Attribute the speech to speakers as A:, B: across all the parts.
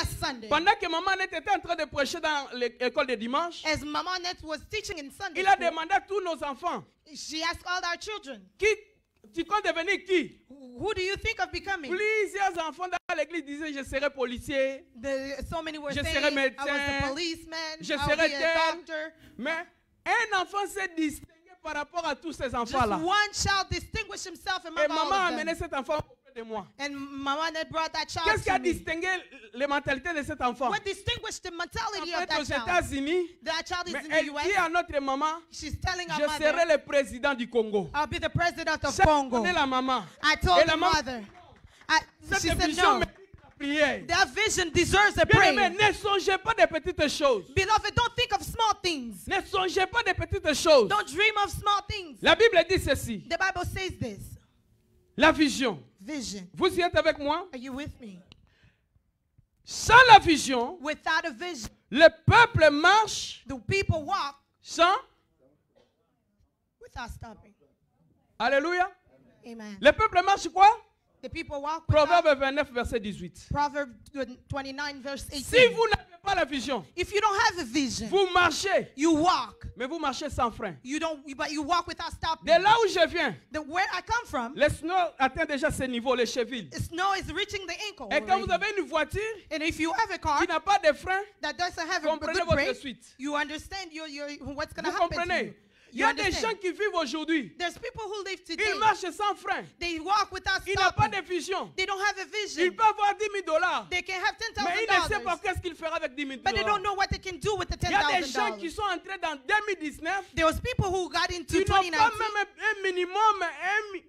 A: last Sunday,
B: pendant que maman Annette était en train de prêcher dans l'école de dimanche,
A: as Mama Annette was teaching in Sunday
B: il a
A: school,
B: demandé à tous nos enfants,
A: she asked all our children,
B: tu comptes devenir qui?
A: who do you think of becoming?
B: Plusieurs enfants dans l'église disaient, je serai policier,
A: So many were
B: Je
A: saying,
B: serai
A: I
B: médecin,
A: was a policeman,
B: je
A: I will
B: serai
A: be a
B: tel.
A: doctor.
B: Mais un enfant s'est distingué par rapport à tous ces
A: Just
B: enfants-là.
A: one child distinguished himself among
B: Et
A: all
B: maman a
A: of
B: amené
A: them.
B: cet enfant auprès de moi.
A: And Mama Annette brought that child
B: Qu'est-ce qui
A: to
B: a
A: me.
B: distingué les mentalités de cet enfant?
A: What distinguished the
B: En
A: mentality of
B: fait,
A: that
B: aux
A: child?
B: États-Unis,
A: That child is
B: mais
A: in
B: elle
A: the
B: dit
A: US.
B: à notre maman,
A: She's telling
B: je
A: our
B: serai
A: mother,
B: le président du Congo.
A: I'll be the president of
B: J'ai
A: Congo.
B: donné la maman.
A: I told
B: Et
A: the
B: la maman,
A: mother. She
B: cette
A: said
B: vision
A: no.
B: mérite la prière.
A: That vision deserves a
B: Bien aimé,
A: prayer.
B: ne songez pas des petites choses.
A: Beloved, don't think of small things.
B: Ne songez pas des petites choses.
A: Don't dream of small things.
B: La Bible dit ceci.
A: The Bible says this.
B: La vision.
A: Vision.
B: Vous y êtes avec moi?
A: Are you with me?
B: Sans la vision,
A: Without a vision,
B: le peuple marche
A: the people walk
B: sans.
A: without stopping.
B: Alléluia.
A: Amen.
B: Le peuple marche quoi?
A: The people walk without.
B: Proverbe 29, verset 18.
A: Proverbs 29, verse 18.
B: Si vous n'avez pas la vision,
A: If you don't have a vision,
B: vous marchez,
A: you walk.
B: mais vous marchez sans frein.
A: But you walk without stopping.
B: De là où je viens,
A: Where I come from,
B: le snow atteint déjà ce niveau, les chevilles.
A: snow is reaching the ankle.
B: Et quand
A: already.
B: vous avez une voiture
A: And if you have a car
B: qui n'a pas de frein,
A: that doesn't have a
B: comprenez
A: good
B: votre
A: brake,
B: suite.
A: you understand what's going to
B: Vous
A: happen to you.
B: comprenez? Il y
A: You
B: a des
A: understand?
B: gens qui vivent aujourd'hui,
A: There's people who live today.
B: ils marchent sans frein.
A: They walk without
B: Ils n'ont pas
A: stopping.
B: de vision.
A: They don't have a
B: Ils
A: vision.
B: peuvent avoir 10 000 $.
A: They can have
B: Mais ils ne savent pas
A: $10,000,
B: qu'est-ce qu'ils feront avec 10 000
A: but they don't
B: $.
A: know what they can do with the
B: Il y a des gens qui
A: $10,000.
B: sont entrés dans 2019.
A: There was people who got into
B: Ils n'ont pas
A: 2019,
B: même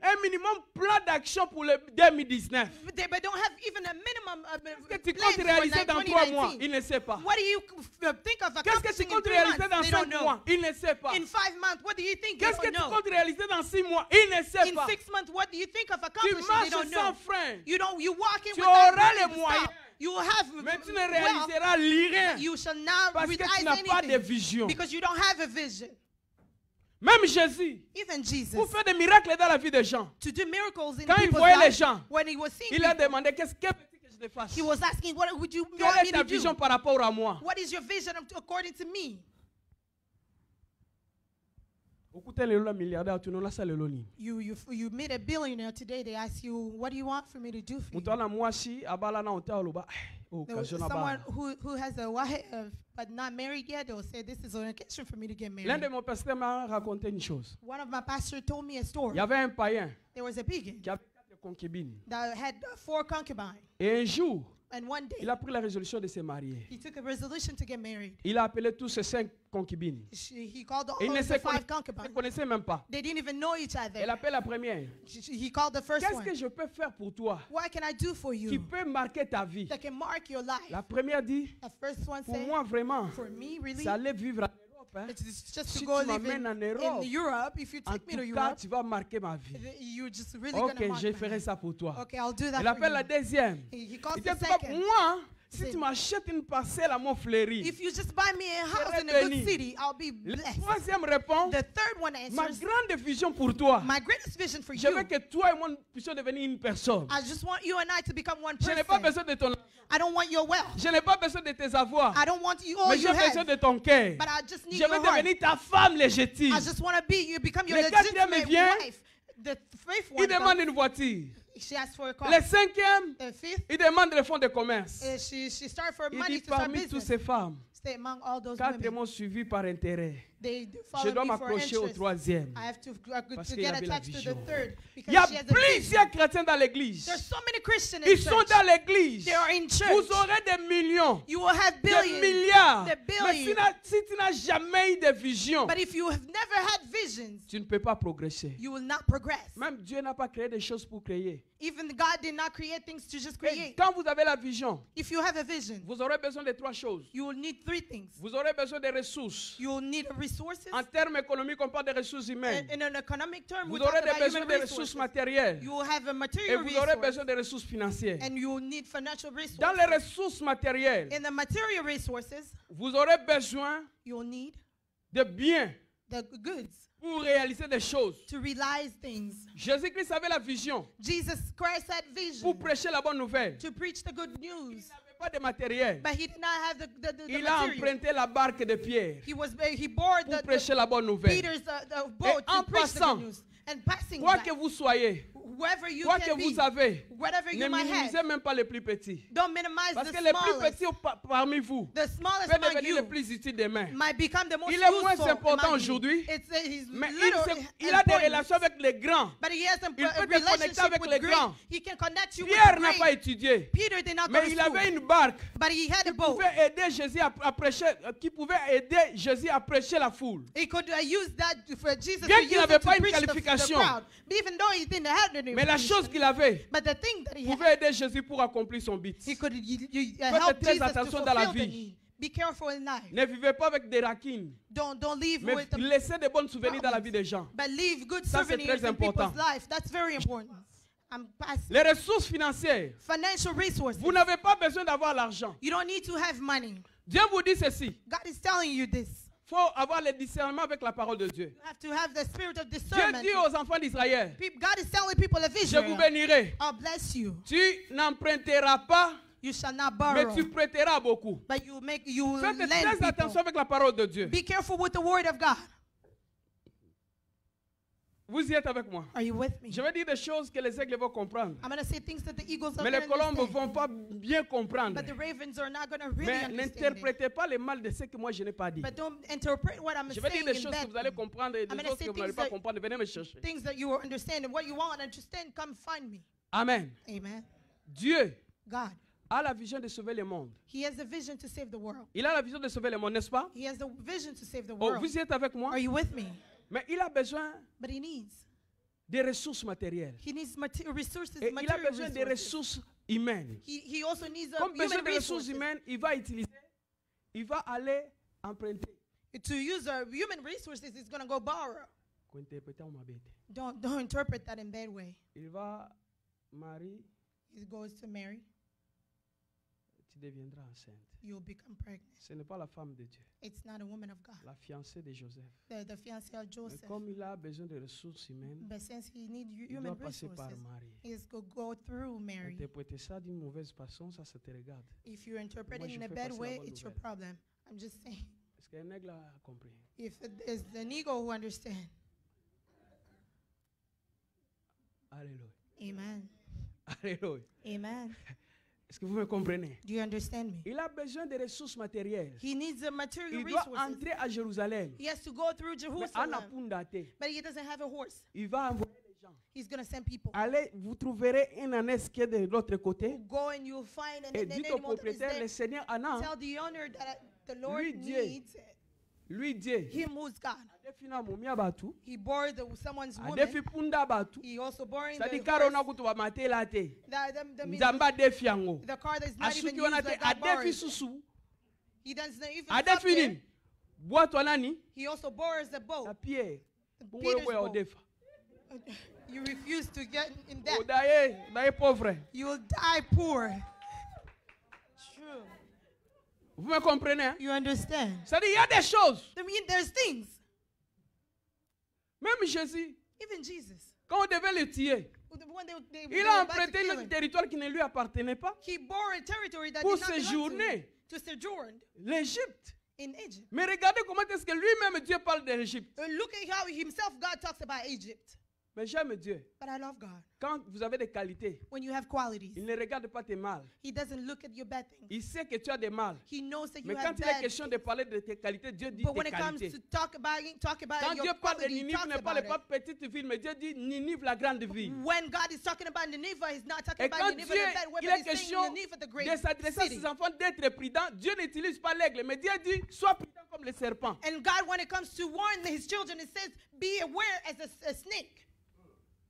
B: un minimum plan d'action pour le 2019.
A: but they don't have even a minimum
B: Qu'est-ce que tu
A: plan
B: comptes
A: for
B: réaliser dans 3 mois?
A: 2019.
B: Il ne sait pas.
A: What do you think of
B: Qu'est-ce que tu
A: accomplishing in
B: comptes
A: 3
B: réaliser
A: months?
B: dans
A: They
B: 5
A: don't know.
B: mois? Il ne sait pas.
A: In 5 months, what do you think? They
B: Qu'est-ce que
A: don't
B: tu
A: know.
B: comptes réaliser dans 6 mois? Il ne sait
A: In
B: pas.
A: 6 months, what do you think of
B: Tu
A: accomplishing? They
B: marches
A: don't
B: sans
A: know.
B: frein.
A: You walk in
B: Tu
A: without
B: auras
A: running
B: les
A: to
B: moyens.
A: stop. You will have
B: Mais tu ne
A: wealth.
B: réaliseras rien.
A: You shall not
B: Parce que tu
A: realize
B: n'as pas de
A: anything
B: vision.
A: because you don't have a vision.
B: Même Jésus,
A: Even Jesus,
B: pour faire des miracles dans la vie des gens,
A: to do miracles in
B: quand il
A: people's
B: voyait les
A: lives,
B: gens,
A: when he was seeing
B: il a
A: people,
B: demandé qu'est-ce que je te fasse.
A: he was asking, what would you
B: Quelle
A: want
B: est
A: me
B: ta
A: to
B: vision
A: do?
B: par rapport à moi?
A: What is your vision according to me?
B: Écoutez le milliardaire, tu n'as pas le loni.
A: You meet a billionaire today, they ask you, what do you want for me to do for you?
B: Mutana mwasi abala na hotel loba.
A: There was someone who has a wife but not married yet, they will say, this is an occasion for me to get
B: L'un de
A: married.
B: mes pasteurs m'a raconté une chose.
A: One of my pastors told me a
B: Il
A: story.
B: y avait un païen
A: There was a pagan
B: qui avait 4 concubines.
A: that had 4 concubines.
B: Et un jour,
A: And one day,
B: il a pris la résolution de se marier.
A: he took a resolution to get married.
B: Il a appelé tous ses 5 concubines.
A: He called
B: Et il
A: all
B: ne
A: of
B: se
A: the 5 concubines.
B: connaissait même pas.
A: They didn't even know each other.
B: Elle appelle la première.
A: He called the first
B: Qu'est-ce que
A: one.
B: je peux faire pour toi
A: What can I do for
B: qui
A: you
B: peut marquer ta vie?
A: that can mark your life?
B: La première dit,
A: The first one
B: pour
A: said,
B: moi vraiment,
A: for me, really,
B: c'est aller vivre en Europe. Hein.
A: it's just
B: Si
A: to go
B: tu
A: live
B: m'amènes en
A: in
B: Europe,
A: Europe. If you
B: en
A: take me to
B: tout cas,
A: Europe,
B: tu vas marquer ma vie.
A: you're just really
B: Ok,
A: gonna mark
B: je
A: my
B: ferai
A: life.
B: ça pour toi.
A: Okay, I'll do that
B: Elle
A: for
B: appelle la
A: you.
B: deuxième.
A: He calls
B: Il
A: the
B: dit,
A: second.
B: moi, si
A: Said,
B: tu m'achètes une parcelle à Montfleury.
A: If you just buy me a house
B: serai
A: in a good
B: béni.
A: city, I'll be
B: La
A: blessed.
B: troisième répond,
A: The third one
B: ma
A: answers,
B: grande vision pour toi.
A: my greatest vision for
B: Je veux
A: you,
B: que toi et moi nous puissions devenir une personne.
A: I just want you and I to become one
B: Je n'ai pas
A: person.
B: besoin de ton
A: I don't want your wealth.
B: je n'ai pas besoin de tes avoirs.
A: I don't want you all
B: Mais
A: you
B: j'ai besoin
A: have.
B: de ton cœur.
A: But I just need
B: Je veux
A: your heart.
B: devenir ta femme légitime.
A: I just want to be you, become your
B: Le quatrième
A: legitimate
B: vient.
A: wife. The fifth
B: Il
A: one,
B: demande
A: comes,
B: une voiture.
A: she asked for a car.
B: Le cinquième,
A: The fifth,
B: il demande le fonds de commerce.
A: she started for
B: Il
A: money
B: dit
A: to start
B: parmi toutes
A: business.
B: ces femmes,
A: Stay among all those
B: 4
A: women.
B: m'ont suivi par intérêt.
A: They
B: Je
A: follow
B: dois
A: me for
B: m'accrocher au
A: interest.
B: troisième.
A: I have to
B: Parce
A: to
B: qu'il
A: get
B: avait la
A: attached to the
B: vision.
A: third
B: Il y a
A: because she has a vision.
B: plusieurs chrétiens dans l'église.
A: There's so many Christians in
B: Ils sont
A: church.
B: dans l'église.
A: They are in church.
B: Vous aurez des millions,
A: You will have
B: des
A: billions,
B: milliards.
A: the
B: Mais si,
A: billions.
B: si tu n'as jamais eu de vision,
A: But if you have never had visions,
B: tu ne peux pas progresser.
A: you will not progress.
B: Même Dieu n'a pas créé des choses pour créer.
A: Even God did not create things to just
B: Et
A: create.
B: quand vous avez la vision,
A: If you have a vision,
B: vous aurez besoin de 3 choses.
A: you will need 3 things.
B: Vous aurez besoin de ressources.
A: You will need resources.
B: En termes économiques, on parle de ressources humaines.
A: In an economic term,
B: Vous
A: we talk
B: aurez
A: about
B: besoin
A: human
B: de ressources
A: resources.
B: matérielles.
A: You will have a
B: Et
A: material
B: vous aurez
A: resource,
B: besoin de ressources financières.
A: and you will need financial resources.
B: Dans les ressources matérielles,
A: In the material resources,
B: vous aurez besoin
A: you will need
B: de biens
A: the goods
B: pour réaliser des choses.
A: to realize things.
B: Jésus-Christ avait la vision
A: Jesus Christ had
B: pour
A: vision
B: prêcher la bonne nouvelle.
A: to preach the good news.
B: Il n'avait pas de matériel.
A: but he did not have the
B: Il a
A: material.
B: emprunté la barque de Pierre
A: He bored
B: pour prêcher la bonne nouvelle.
A: Peter's boat
B: en
A: to preach the
B: passant,
A: good news. And passing
B: Quoi
A: by,
B: que vous soyez,
A: wherever you
B: quoi
A: can
B: que vous
A: be,
B: avez,
A: whatever
B: ne
A: you might
B: minimisez
A: have,
B: même pas les plus petits.
A: don't minimize
B: Parce
A: the
B: que les plus
A: smallest.
B: petits parmi vous
A: The smallest
B: peuvent
A: among
B: devenir les
A: you
B: plus utiles demain.
A: might become the most
B: Il est moins
A: useful
B: important
A: among you.
B: aujourd'hui,
A: He's
B: Mais
A: little
B: il a des
A: important,
B: relations avec les grands.
A: but he has a
B: Il peut te connecter
A: relationship
B: avec
A: with
B: les
A: great.
B: grands.
A: He can connect you
B: Pierre
A: with
B: n'a
A: the
B: pas
A: great.
B: étudié,
A: Peter did not go
B: mais
A: to
B: il
A: school,
B: avait une barque
A: but he had a
B: qui
A: boat.
B: pouvait aider Jésus à prêcher, qui pouvait aider Jésus à prêcher la foule.
A: He could use that for Jesus
B: Bien
A: to
B: qu'il
A: use
B: n'avait
A: it to
B: pas une
A: preach the
B: qualification.
A: crowd. But even though he didn't have any
B: Mais la chose qu'il avait
A: but the thing that he had,
B: pouvait aider Jésus pour accomplir son but.
A: he could
B: Faites
A: help
B: très
A: Jesus to
B: attention dans la
A: fulfill the
B: vie.
A: need. Be careful in life.
B: Ne vivez pas avec des raquines,
A: Don't leave
B: mais
A: with the
B: laissez de bons souvenirs dans la vie des gens.
A: but leave good
B: Ça, c'est
A: souvenirs
B: très
A: in people's
B: important.
A: life. That's very important. I'm passing.
B: Les ressources financières,
A: Financial resources.
B: vous n'avez pas besoin d'avoir l'argent.
A: You don't need to have money.
B: Dieu vous dit ceci.
A: God is telling you this.
B: Il faut avoir le discernement avec la parole de Dieu.
A: You have to have the spirit of
B: Dieu
A: discernment.
B: dit aux enfants d'Israël,
A: God is telling people of
B: je vous
A: Israel,
B: bénirai.
A: I'll bless you.
B: Tu n'emprunteras pas,
A: You shall not
B: mais
A: borrow,
B: tu prêteras beaucoup.
A: but you
B: Faites
A: lend
B: très attention
A: people.
B: avec la parole de Dieu.
A: Be careful with the word of God.
B: Vous y êtes avec moi.
A: Are you with me?
B: Je vais dire des choses que les aigles vont comprendre.
A: I'm going to say things that the eagles are
B: Mais
A: going
B: les
A: to
B: colombes ne
A: understand.
B: vont pas bien comprendre.
A: But the ravens are not going to really
B: Mais
A: understand it.
B: n'interprétez pas le mal de ce que moi je n'ai pas dit.
A: But don't interpret what I'm
B: Je vais dire
A: saying
B: des
A: in
B: choses que
A: bad
B: vous allez comprendre et des
A: gonna
B: choses
A: say
B: que vous n'allez
A: things
B: pas
A: that-
B: comprendre. Venez me chercher.
A: things that you will understand, and what you won't understand, come find me.
B: Amen.
A: Amen.
B: Dieu
A: God,
B: a la vision de sauver le monde.
A: He has a vision to save the world.
B: Il a la vision de sauver le monde, n'est-ce pas?
A: He has a vision to save the
B: Oh,
A: world.
B: vous y êtes avec moi?
A: Are you with me?
B: Mais il a besoin
A: But he needs
B: des ressources matérielles.
A: resources,
B: Et il a
A: material
B: besoin des
A: resources.
B: ressources humaines.
A: He also needs
B: Comme besoin
A: human
B: de ressources
A: resources.
B: humaines, il va utiliser, il va aller emprunter.
A: To use human resources, he's going to go borrow. Don't interpret that in bad way.
B: Il va marier,
A: He goes to marry,
B: tu deviendras enceinte.
A: you'll become pregnant.
B: Ce n'est pas la femme de Dieu,
A: It's not a woman of God.
B: la fiancée de Joseph.
A: The fiancé of
B: Mais
A: Joseph.
B: comme il a besoin de ressources humaines,
A: But since he needs
B: il
A: human
B: doit passer par
A: resources,
B: Marie.
A: he's going to go through Mary.
B: Interpréter ça d'une mauvaise façon, ça se te regarde.
A: If you interpret
B: Moi,
A: it
B: je
A: in a
B: fais
A: bad
B: passer la
A: way,
B: bonne
A: it's your
B: nouvelle.
A: problem. I'm just saying.
B: Est-ce qu'un aigle a compris?
A: If it is an ego who understands.
B: Alléluia.
A: Amen.
B: Alléluia.
A: Amen.
B: Est-ce que vous me comprenez?
A: Do you understand me?
B: Il a besoin de ressources matérielles.
A: He needs the material
B: Il doit
A: resources.
B: entrer à Jérusalem.
A: He has to go through
B: Mais
A: Jerusalem.
B: Anapundate,
A: But he doesn't have a horse.
B: il va envoyer les gens.
A: He's going to send people.
B: Allez, vous trouverez une ânesse qui est de l'autre côté.
A: Go and you'll find an
B: Et dites au
A: animal that is
B: propriétaire,
A: there.
B: le Seigneur Anna,
A: Tell the owner that the Lord
B: Lui, Dieu.
A: needs
B: lui Dieu,
A: him who's God.
B: adefina mumia batu,
A: He bore someone's woman.
B: adefi punda batu.
A: He also bore the
B: Sadi
A: horse.
B: karo na kutu bamatela te.
A: The
B: Nzamba adefi yango.
A: the car that's not even
B: Asuki
A: used
B: wana te,
A: that God
B: adefi
A: borrows.
B: susu.
A: He doesn't even stop
B: Adefi
A: there.
B: nini? Bwatu anani?
A: He also borrows the
B: Na
A: boat.
B: Pierre.
A: Peter's
B: Wewe
A: boat.
B: odefa.
A: You refuse to get in debt.
B: Odaye pauvre.
A: You will die poor. True.
B: Vous me comprenez? Hein?
A: You understand?
B: C'est-à-dire, il y a des choses.
A: I mean, there's things.
B: Même Jésus,
A: Even Jesus.
B: quand on devait le tuer,
A: When they
B: il
A: were
B: a
A: about to
B: emprunté
A: kill
B: un
A: him,
B: territoire qui ne lui appartenait pas
A: he bore a territory that
B: pour
A: did not belong to
B: séjourner
A: him, to sojourn
B: l'Égypte.
A: in Egypt.
B: Mais regardez comment est-ce que lui-même Dieu parle de l'Égypte.
A: Look at how himself God talks about Egypt.
B: Mais j'aime Dieu.
A: But I love God.
B: Quand vous avez des qualités,
A: When you have qualities,
B: il ne regarde pas tes mal.
A: he doesn't look at your bad things.
B: Il sait que tu as des mal.
A: He knows that you
B: Mais
A: have
B: quand il est
A: bad
B: question de parler de tes qualités, Dieu dit
A: But when
B: tes
A: it comes
B: qualités.
A: to talk about
B: Quand
A: your
B: Dieu parle de
A: quality, he
B: Ninive,
A: talks
B: il ne parle
A: about
B: pas
A: it.
B: petite ville, mais Dieu dit Ninive, la grande ville.
A: When God is talking about Nineveh, he's not talking
B: Et
A: about
B: quand
A: Nineveh
B: Dieu,
A: the bad way,
B: il
A: but
B: est
A: he's saying
B: question
A: Nineveh the great
B: de s'adresser à
A: city.
B: ses enfants d'être prudents, Dieu n'utilise pas l'aigle, mais Dieu dit sois prudent comme le serpent.
A: And God, when it comes to warn his children, it says, be aware as a snake.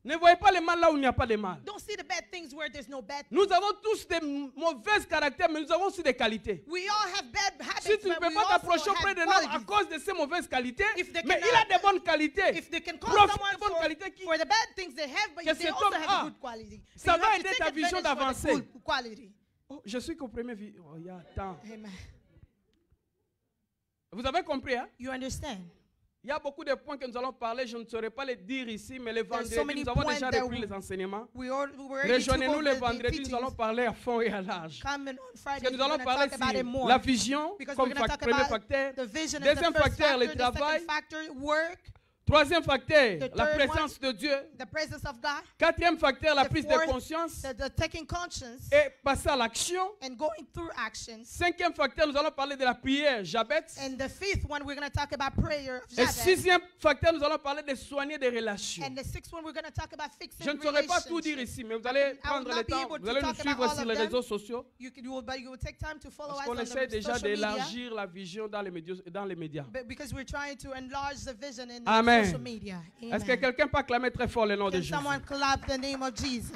B: Ne voyez pas le mal là où il n'y a pas de mal.
A: Don't see the bad things where there's no bad things.
B: Nous avons tous des mauvais caractères, mais nous avons aussi des qualités.
A: We all have bad habits,
B: Si tu ne
A: but
B: peux
A: we
B: pas
A: also
B: t'approcher auprès
A: have
B: de nous à
A: qualities.
B: cause de ces mauvaises qualités,
A: If they
B: mais
A: cannot-
B: il a des bonnes qualités.
A: If they can call
B: Profite
A: someone
B: des bonnes qualités qui
A: for the bad things they have, but
B: que
A: they
B: cet
A: also
B: homme
A: have
B: a.
A: a good quality.
B: Ça
A: you
B: va
A: have to
B: aider
A: take
B: ta vision
A: advantage for the
B: d'avancer.
A: good quality.
B: Oh, je suis qu'au premier vie. Oh, il y a tant.
A: Amen.
B: Vous avez compris, hein?
A: You understand?
B: Il y a beaucoup de points que nous allons parler, je ne saurais pas les dire ici, mais le
A: There's
B: vendredi,
A: so many
B: nous avons
A: points
B: déjà
A: that
B: repris les enseignements.
A: we already took
B: Rejoignez-nous
A: over
B: le
A: the
B: vendredi, nous allons
A: teachings.
B: parler à fond et à large.
A: Coming on
B: Parce
A: Friday,
B: que nous
A: we're
B: allons
A: going to
B: parler
A: talk about it
B: sur
A: more.
B: la vision
A: Because
B: comme
A: we're going to talk
B: premier
A: about
B: facteur.
A: the vision as
B: Deuxième
A: the first
B: facteur, le
A: factor, the
B: travail.
A: second factor, work,
B: Troisième facteur,
A: The
B: la
A: third
B: présence de Dieu.
A: the presence of God,
B: Quatrième facteur, la
A: The
B: prise de
A: fourth,
B: conscience
A: the taking conscience
B: et passer à l'action.
A: and going through actions.
B: Cinquième facteur, nous allons parler de la prière, Jabez.
A: And the fifth one, we're going to talk about prayer of
B: Et
A: Jabez.
B: sixième facteur, nous allons parler de soigner des relations.
A: And the sixth one, we're going to talk about fixing
B: Je ne saurais pas tout dire
A: relationships.
B: ici, mais vous allez
A: will
B: prendre
A: not
B: le
A: be
B: temps,
A: able
B: vous
A: to
B: allez nous
A: talk about
B: suivre
A: all
B: sur
A: of
B: les
A: them.
B: réseaux sociaux.
A: But you will take time to follow
B: Parce
A: us
B: qu'on
A: on
B: essaie
A: the
B: déjà
A: social media.
B: d'élargir la vision dans les médias.
A: Because we're trying to enlarge the vision in
B: Amen.
A: social media.
B: Est-ce que
A: Amen.
B: quelqu'un peut acclamer très fort le nom de
A: Can
B: Jésus?
A: someone clap the name of Jesus?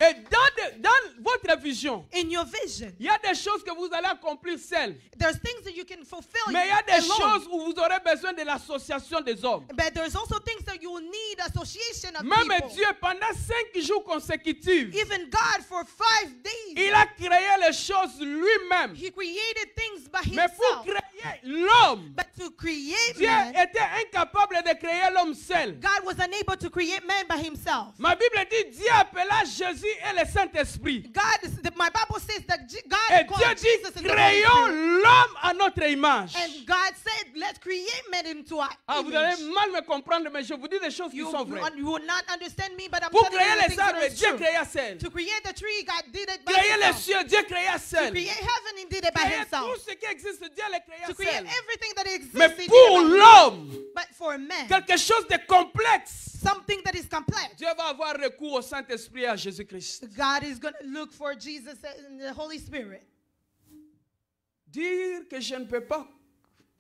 B: Et dans votre vision,
A: In your vision,
B: il y a des choses que vous allez accomplir seul.
A: there's things that you can fulfill
B: Mais il y a des
A: alone.
B: choses où vous aurez besoin de l'association des hommes.
A: But there's also things that you will need association of
B: Même
A: people.
B: Dieu, pendant 5 jours consécutifs,
A: Even God for 5 days,
B: il a créé les choses lui-même.
A: He created things by
B: Mais pour
A: Himself.
B: créer l'homme,
A: But to create
B: Dieu
A: man,
B: était incapable de créer l'homme seul.
A: God was unable to create man by Himself.
B: Ma Bible dit, Dieu appela Jésus et le Saint-Esprit.
A: My Bible says that
B: Et
A: God
B: Dieu
A: called Jesus
B: dit,
A: in the Holy
B: créons
A: Spirit.
B: l'homme à notre image.
A: And God said, let's create man into our
B: Ah, vous allez
A: image.
B: mal me comprendre, mais je vous dis des choses qui
A: You
B: sont vraies.
A: will not understand me, but I'm
B: Pour
A: telling you
B: créer
A: the
B: les
A: things that
B: arbres,
A: are
B: Dieu
A: true.
B: créa seul.
A: To create the tree, God did it by
B: Créer les
A: Himself.
B: cieux, Dieu créa
A: To
B: seul.
A: create heaven, He did it by
B: Créer
A: Himself.
B: tout ce qui existe, Dieu le créa
A: To create
B: seul.
A: everything that exists,
B: Mais
A: He did it
B: pour
A: by Himself.
B: l'homme,
A: But for man,
B: quelque chose de complexe,
A: something that is complex.
B: Dieu va avoir recours au Saint-Esprit et à Jésus-Christ.
A: God is going to look for Jesus and the Holy Spirit.
B: Dire que je ne peux pas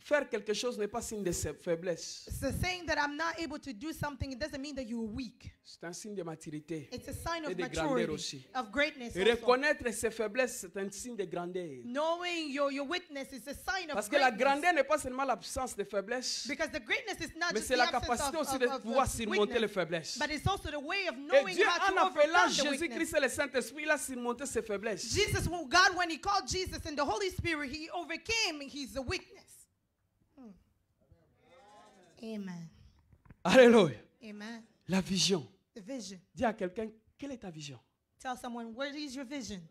B: faire quelque chose n'est pas signe de faiblesse.
A: So saying that I'm not able to do something, it doesn't mean that you're weak.
B: C'est un signe de maturité.
A: It's a sign
B: Et
A: of
B: de grandeur
A: maturity,
B: aussi.
A: of greatness
B: Et
A: also.
B: reconnaître ses faiblesses, c'est un signe de grandeur.
A: Knowing your weakness is a sign of
B: Parce que la
A: greatness.
B: grandeur n'est pas seulement l'absence de faiblesse,
A: Because the greatness is not
B: mais
A: just
B: c'est
A: the
B: la
A: absence
B: capacité
A: of,
B: aussi
A: of,
B: de
A: of,
B: pouvoir
A: of
B: surmonter les
A: weakness,
B: faiblesses.
A: but it's also the way of
B: Et
A: knowing
B: Dieu,
A: how
B: en
A: to
B: appelant
A: overcome the weakness.
B: Jésus-Christ et le Saint-Esprit, il a surmonté ses faiblesses.
A: Jesus, God, when He called Jesus and the Holy Spirit, He overcame His weakness. Amen.
B: Alléluia.
A: Amen.
B: La vision.
A: The vision.
B: Dis à quelqu'un, quelle est ta vision?
A: Tell someone, where is your vision?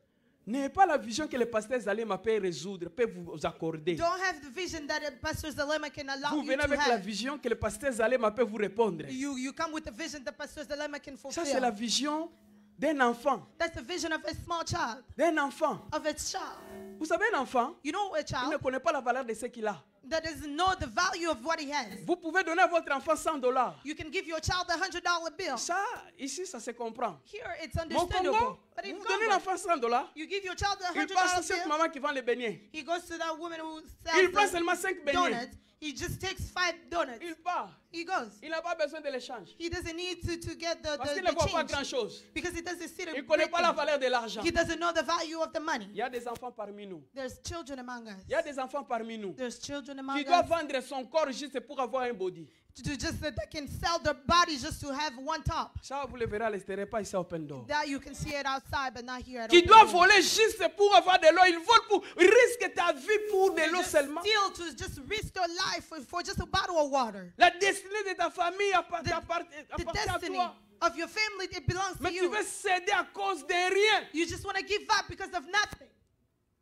B: N'est pas la vision que le pasteur Zalema peut résoudre, peut vous accorder.
A: Don't have the vision that Pastor Zalema can allow
B: Vous
A: you
B: venez
A: to
B: avec la
A: have.
B: vision que le pasteur Zalema peut vous répondre.
A: You come with the vision that Pastor Zalema can
B: Ça, c'est la
A: fulfill.
B: vision d'un enfant.
A: That's the vision of a small child,
B: D'un enfant.
A: of a child.
B: Vous savez, un enfant,
A: You know a
B: il ne
A: child
B: connaît pas la valeur de ce qu'il a.
A: that doesn't know the value of what he has.
B: Vous pouvez donner à votre enfant $100.
A: You can give your child $100 bill.
B: Ça, ici, ça se comprend.
A: Here it's
B: Mon
A: understandable.
B: Congo,
A: But in
B: vous donnez
A: Congo,
B: l'enfant $100,
A: you give your child a
B: il passe sur
A: $100
B: cette
A: bill.
B: maman qui vend les beignets.
A: He goes to that woman who
B: Il prend
A: sells
B: seulement 5 beignets.
A: donuts. He just takes 5 donuts.
B: Il part.
A: He goes.
B: Il n'a pas besoin de l'échange.
A: He doesn't need to get
B: Parce qu'il ne voit pas
A: the change
B: grand-chose.
A: because he doesn't see the
B: Il ne connaît
A: great
B: pas la
A: thing.
B: valeur de l'argent.
A: He doesn't know the value of the money.
B: Il y a des enfants parmi nous.
A: There's children among us.
B: Il y a des enfants parmi nous
A: There's children among
B: qui doivent
A: us
B: vendre son corps juste pour avoir un body.
A: to just that they can sell their body just to have one top.
B: Ça, vous le verrez à l'extérieur, pas ici à Open Door.
A: That you can see it outside, but not here at
B: Qui
A: Open
B: doivent
A: Door.
B: voler juste pour avoir de l'eau. Ils volent pour. Ils risquent ta vie pour de
A: They
B: l'eau
A: just
B: seulement.
A: steal to just risk their life for just a bottle of water.
B: La destinée de ta famille
A: The
B: appartient à
A: destiny
B: toi.
A: of your family, it belongs to
B: Mais tu
A: you.
B: veux céder à cause de rien.
A: You just want to give up because of nothing.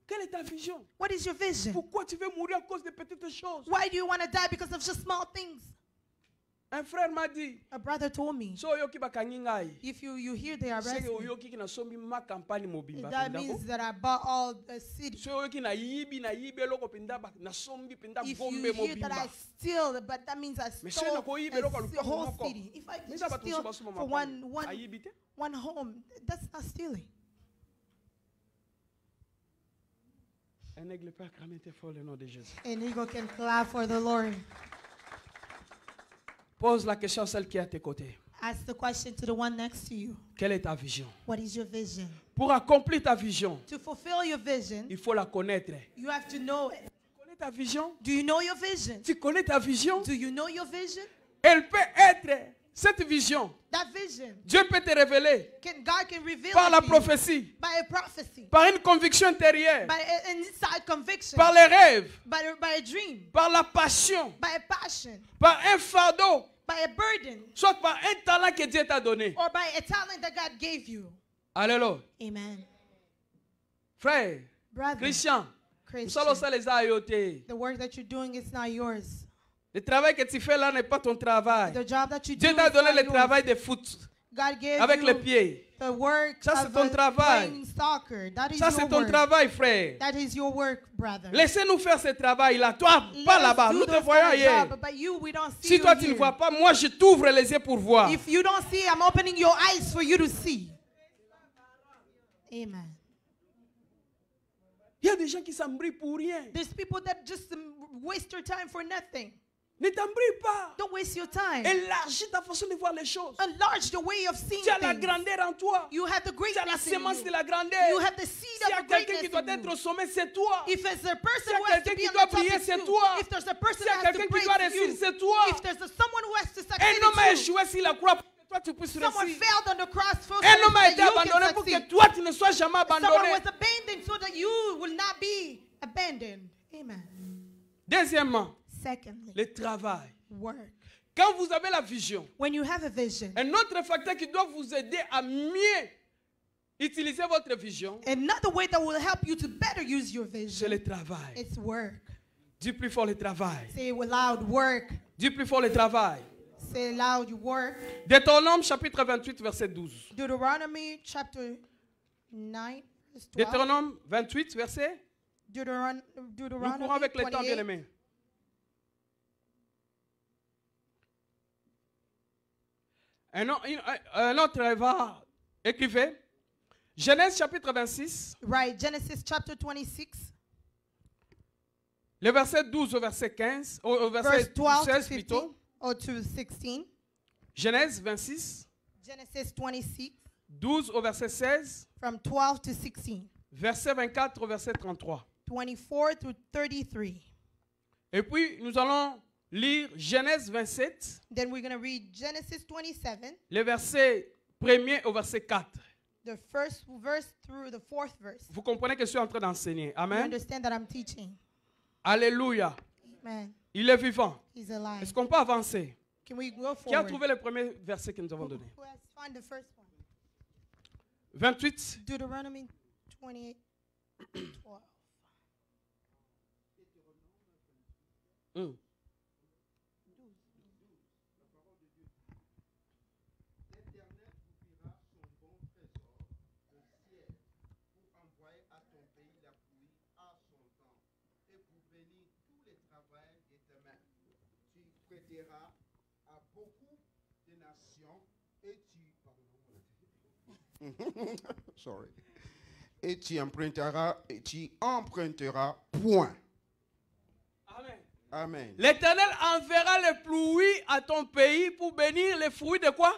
B: Quelle est ta vision?
A: What is your vision?
B: Pourquoi tu veux mourir à cause de petites choses?
A: Why do you want to die because of just small things?
B: Un frère m'a dit,
A: A brother told me,
B: so oyoki bakangi ngai.
A: if you hear they arrest
B: C'est
A: me,
B: oyoki ki nasombi ma campagne mobimba
A: that
B: pinda ko.
A: means that I bought all the city.
B: So oyoki na yibi eloko pinda ba nasombi pinda
A: If
B: gombe
A: you hear that I
B: mobimba.
A: steal, but that means I
B: Mais
A: stole
B: si na ko yibe eloko
A: a
B: lupa
A: whole
B: moko.
A: city. If I
B: Mais
A: just
B: ça va
A: steal
B: toucher basuma
A: for
B: mapanga. Ayibi te.
A: one home, that's not stealing.
B: Un aigle peut acclamer très fort le nom de Jésus.
A: An eagle can clap for the Lord.
B: Pose la question à celle qui est à tes côtés.
A: Ask the question to the one next to you.
B: Quelle est ta vision?
A: What is your vision?
B: Pour accomplir ta vision,
A: To fulfill your vision,
B: il faut la connaître.
A: you have to know it.
B: Tu connais ta vision?
A: Do you know your vision?
B: Tu connais ta vision?
A: Do you know your vision?
B: Elle peut être Cette vision,
A: that vision,
B: Dieu peut te révéler
A: God can reveal
B: par
A: it
B: la
A: to you
B: prophétie,
A: by a prophecy,
B: par une conviction intérieure,
A: by an inside conviction,
B: par les rêves,
A: by a dream,
B: par la passion,
A: by a passion,
B: par un fardeau,
A: by a burden,
B: soit par un talent que Dieu t'a donné.
A: or by a talent that God gave you.
B: Alléluia.
A: Amen.
B: Frère,
A: Brother,
B: Christian,
A: Christian, the work that you're doing is not yours.
B: le travail que tu fais là n'est pas ton travail.
A: The job that you do
B: Dieu
A: is
B: t'a donné
A: not
B: le
A: yours.
B: travail de foot
A: God gave
B: avec
A: you
B: les pieds.
A: the work
B: Ça, c'est
A: of
B: ton travail.
A: playing soccer. That is
B: Ça,
A: your
B: c'est ton
A: work.
B: travail, frère.
A: That is your work, brother.
B: Laissez-nous faire ce travail-là. Toi,
A: Let
B: pas
A: us
B: là-bas.
A: do
B: Nous te
A: those
B: voyons
A: kind of
B: ailleurs.
A: job, but you, we don't see
B: Si
A: you
B: toi, tu ne
A: here.
B: vois pas, moi, je t'ouvre les yeux pour voir.
A: If you don't see, I'm opening your eyes for you to see. Amen.
B: Il y a des gens qui s'embrouillent pour rien.
A: There's people that just waste their time for nothing.
B: Ne t'embrouille pas.
A: Don't waste your time.
B: Élargis ta façon de voir les choses.
A: Enlarge the way of seeing
B: Tu as la
A: things.
B: grandeur en toi.
A: You have the
B: Tu as la
A: greatness in
B: semence de
A: you.
B: la grandeur.
A: You have the seed
B: S'il y a
A: of the
B: quelqu'un qui
A: greatness
B: doit
A: in
B: être
A: you.
B: au sommet, c'est toi.
A: If there's a person
B: S'il y a
A: who has to
B: quelqu'un
A: be
B: qui
A: on
B: doit
A: the top,
B: briller,
A: it's
B: c'est
A: you.
B: toi.
A: If there's a person
B: S'il y a
A: that has to
B: quelqu'un qui
A: break,
B: doit
A: it's
B: réussir,
A: you.
B: c'est toi.
A: If there's someone who has to succeed,
B: Un homme a
A: it's you.
B: échoué sur la croix pour que toi tu puisses
A: Someone
B: réussir.
A: failed on the cross so
B: Un homme a
A: that
B: été
A: you
B: abandonné
A: can
B: pour que
A: succeed.
B: toi tu ne sois jamais
A: Someone
B: abandonné.
A: was abandoned so that you will not be abandoned. Amen.
B: Deuxièmement,
A: Secondly,
B: le travail.
A: work.
B: Quand vous avez la vision,
A: When you have a vision,
B: un autre facteur qui doit vous aider à mieux utiliser votre vision,
A: another way that will help you to better use your
B: c'est
A: vision,
B: le travail.
A: it's work.
B: Dis plus fort le travail.
A: Say it loud, work.
B: Dis plus fort le travail.
A: Say it loud, work.
B: Deutéronome chapitre 28 verset 12.
A: Deuteronomy chapter 9, verse 12.
B: Deutéronome 28 verset.
A: Deuteronomy
B: Nous courons avec le temps, bien
A: 28.
B: aimé. Un autre va écrivez. Genèse chapitre 26,
A: Right, Genesis chapter 26,
B: le verset 12 au verset 15, au
A: verse
B: verset
A: 12 to
B: 16
A: 15,
B: plutôt.
A: or to 16.
B: Genèse 26,
A: Genesis 26,
B: 12 au verset 16,
A: from 12 to 16.
B: verset 24 au verset 33.
A: 24 to 33.
B: Et puis nous allons lire Genèse 27,
A: Then we're going to read Genesis 27,
B: le verset 1er au verset 4.
A: the first verse through the fourth verse.
B: Vous comprenez que je suis en train d'enseigner.
A: You
B: Amen.
A: understand that I'm teaching.
B: Alléluia.
A: Amen.
B: Il est vivant.
A: He's alive.
B: Est-ce qu'on peut avancer?
A: Can we go
B: Qui a
A: forward?
B: trouvé le premier verset que nous avons donné?
A: Who has found the first one?
B: 28.
A: Deuteronomy 28, 12.
B: Hmm.
C: À beaucoup de nations et Sorry. Et tu emprunteras point.
B: Amen.
C: Amen.
B: L'Éternel enverra les pluies à ton pays pour bénir les fruits de quoi?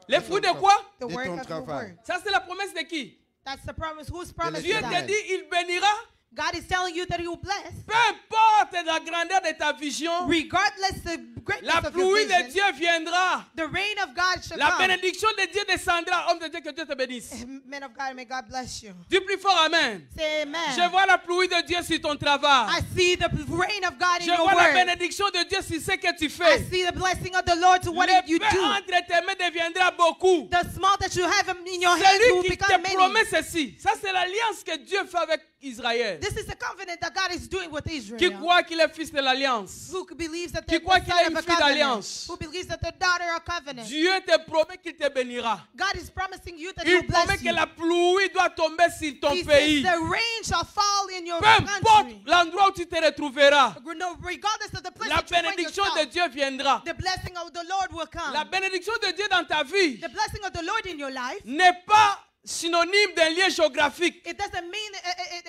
B: Les fruits de quoi?
A: The
C: De
A: work
C: ton
A: of your
C: travail.
A: word.
B: Ça c'est la promesse de qui?
A: That's the promise. Whose promise
C: Dieu
A: is
B: Dieu
C: te
B: te
A: that?
B: dit, il bénira.
A: God is telling you that He will bless.
B: Peu importe la grandeur de ta vision,
A: Regardless the greatness
B: la
A: of your
B: pluie de
A: vision,
B: Dieu viendra.
A: the reign of God shall
B: La
A: come.
B: bénédiction de Dieu descendra. Homme de Dieu, que Dieu te bénisse.
A: Men of God, may God bless you.
B: Dis plus fort, Amen.
A: Say amen.
B: Je vois la pluie de Dieu sur ton travail.
A: I see the reign of God in
B: Je
A: your
B: vois la
A: word.
B: bénédiction de Dieu sur ce que tu
A: I
B: fais.
A: see the blessing of the Lord to what
B: Le
A: you
B: pain
A: do.
B: entre tes mains deviendra beaucoup.
A: The small that you have in your hands
B: C'est
A: will
B: lui qui
A: become
B: te promet
A: many.
B: ceci. Ça, c'est l'alliance que Dieu fait avec Israël.
A: This is the covenant that God is doing with Israel.
B: Qui croit qu'il est fils de l'alliance?
A: Who believes that
B: Qui
A: they're
B: croit
A: the
B: qu'il
A: son
B: est
A: of
B: une
A: a
B: fille
A: covenant.
B: d'alliance?
A: Who believes that they're daughter of covenant.
B: Dieu te promet qu'il te bénira.
A: God is promising you that He will
B: Il promet
A: bless
B: que
A: you.
B: la pluie doit tomber sur ton
A: He says
B: pays.
A: the rain shall fall in your
B: Peu importe
A: country.
B: l'endroit où tu te retrouveras,
A: No, regardless of the place
B: la
A: that you find
B: bénédiction de
A: yourself,
B: Dieu viendra.
A: the blessing of the Lord will come.
B: La bénédiction de Dieu dans ta vie
A: The blessing of the Lord in your life,
B: n'est pas synonyme d'un lieu géographique.
A: it doesn't mean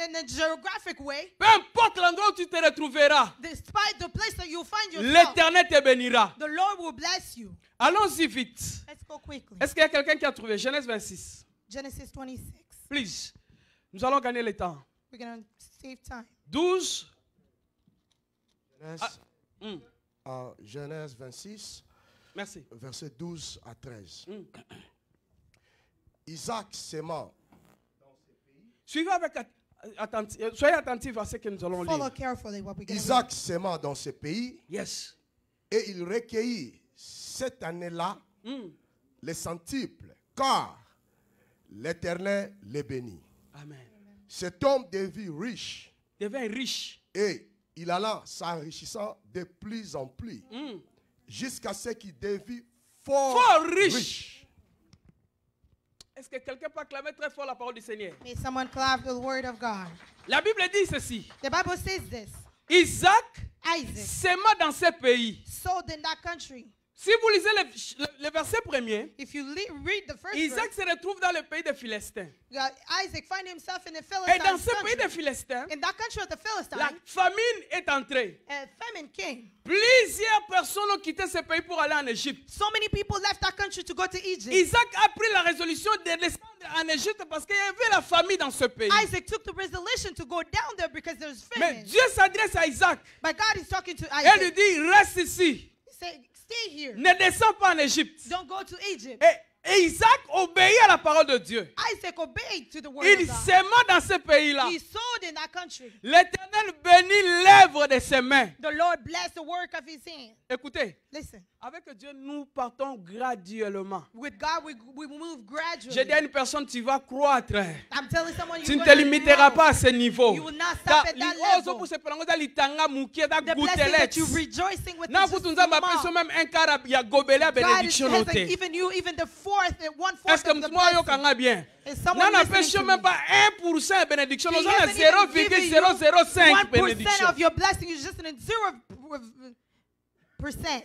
A: in a geographic way.
B: Peu importe l'endroit où tu te retrouveras,
A: Despite the place that you find yourself,
B: l'Éternel te bénira.
A: the Lord will bless you.
B: Allons-y vite.
A: Let's go quickly.
B: Est-ce qu'il y a quelqu'un qui a trouvé Genèse 26?
A: Genesis 26.
B: Please. Nous allons gagner le temps.
A: We're going to save time.
B: 12.
C: Genèse,
B: Hmm.
C: Genèse 26,
B: Merci.
D: Versets 12 à 13. Isaac s'aimant.
B: Suivez avec soyez attentifs à ce que nous allons
A: Follow
B: lire.
A: carefully what we're going to
D: Isaac s'aimant dans ce pays
B: Yes.
D: et il recueillit cette année-là les centuples, car l'Éternel les bénit.
B: Amen.
D: Cet homme devint riche
B: Devint riche.
D: et il alla s'enrichissant de plus en plus jusqu'à ce qu'il devint fort,
B: Fort riche.
D: riche.
B: Est-ce que quelqu'un peut acclamer très fort la parole du Seigneur?
A: May someone clap the word of God.
B: La Bible dit ceci.
A: The Bible says this.
B: Isaac
A: Isaac
B: s'aima dans ce pays.
A: sold in that country.
B: Si vous lisez le verset premier,
A: If you read the first
B: Isaac
A: verse,
B: se retrouve dans le pays des Philistins.
A: Isaac find himself in the
B: Et dans
A: Philistines
B: ce pays des
A: country.
B: Philistins,
A: In that country of the
B: la
A: Philistines,
B: famine est entrée.
A: a famine came.
B: Plusieurs personnes ont quitté ce pays pour aller en Égypte.
A: So many people left that country to go to Egypt.
B: Isaac a pris la résolution de descendre en Égypte parce qu'il y avait la famine dans ce pays.
A: Isaac took the resolution to go down there because there's
B: Mais
A: famine.
B: Dieu s'adresse à Isaac
A: But God is talking to
B: et lui
A: Isaac.
B: dit, reste ici.
A: He said, stay here.
B: Ne descends pas en Égypte.
A: Don't go to Egypt.
B: Et Isaac obéit à la parole de Dieu.
A: Isaac obeyed to the word
B: Il
A: of God.
B: s'aima dans ce pays-là.
A: He sowed in that country.
B: L'Éternel bénit l'œuvre de ses mains.
A: The Lord blessed the work of his hand.
B: Écoutez,
A: Listen,
B: avec Dieu, nous partons graduellement.
A: with God we move gradually.
B: J'ai dit à une personne, tu vas croître.
A: I'm telling someone
B: Tu ne
A: you're
B: te
A: going to
B: limiteras
A: grow.
B: pas à ce niveau.
A: You will not stop at that level. The blessing that you're rejoicing with
B: Na
A: is just
B: kutunza bapeso
A: small.
B: même un quart ya gobelea
A: God
B: bénédiction
A: hasn't
B: noté.
A: given you even the fourth,
B: Est-ce
A: 1/4
B: que
A: of the
B: mtu moyo
A: blessing.
B: kanga bien?
A: Is someone
B: Na
A: listening
B: napesho
A: to
B: même
A: me?
B: pas 1% de bénédiction.
A: He
B: Nous avons
A: hasn't even given you
B: 0,005
A: 1%
B: bénédiction.
A: of your blessing is just in 0%.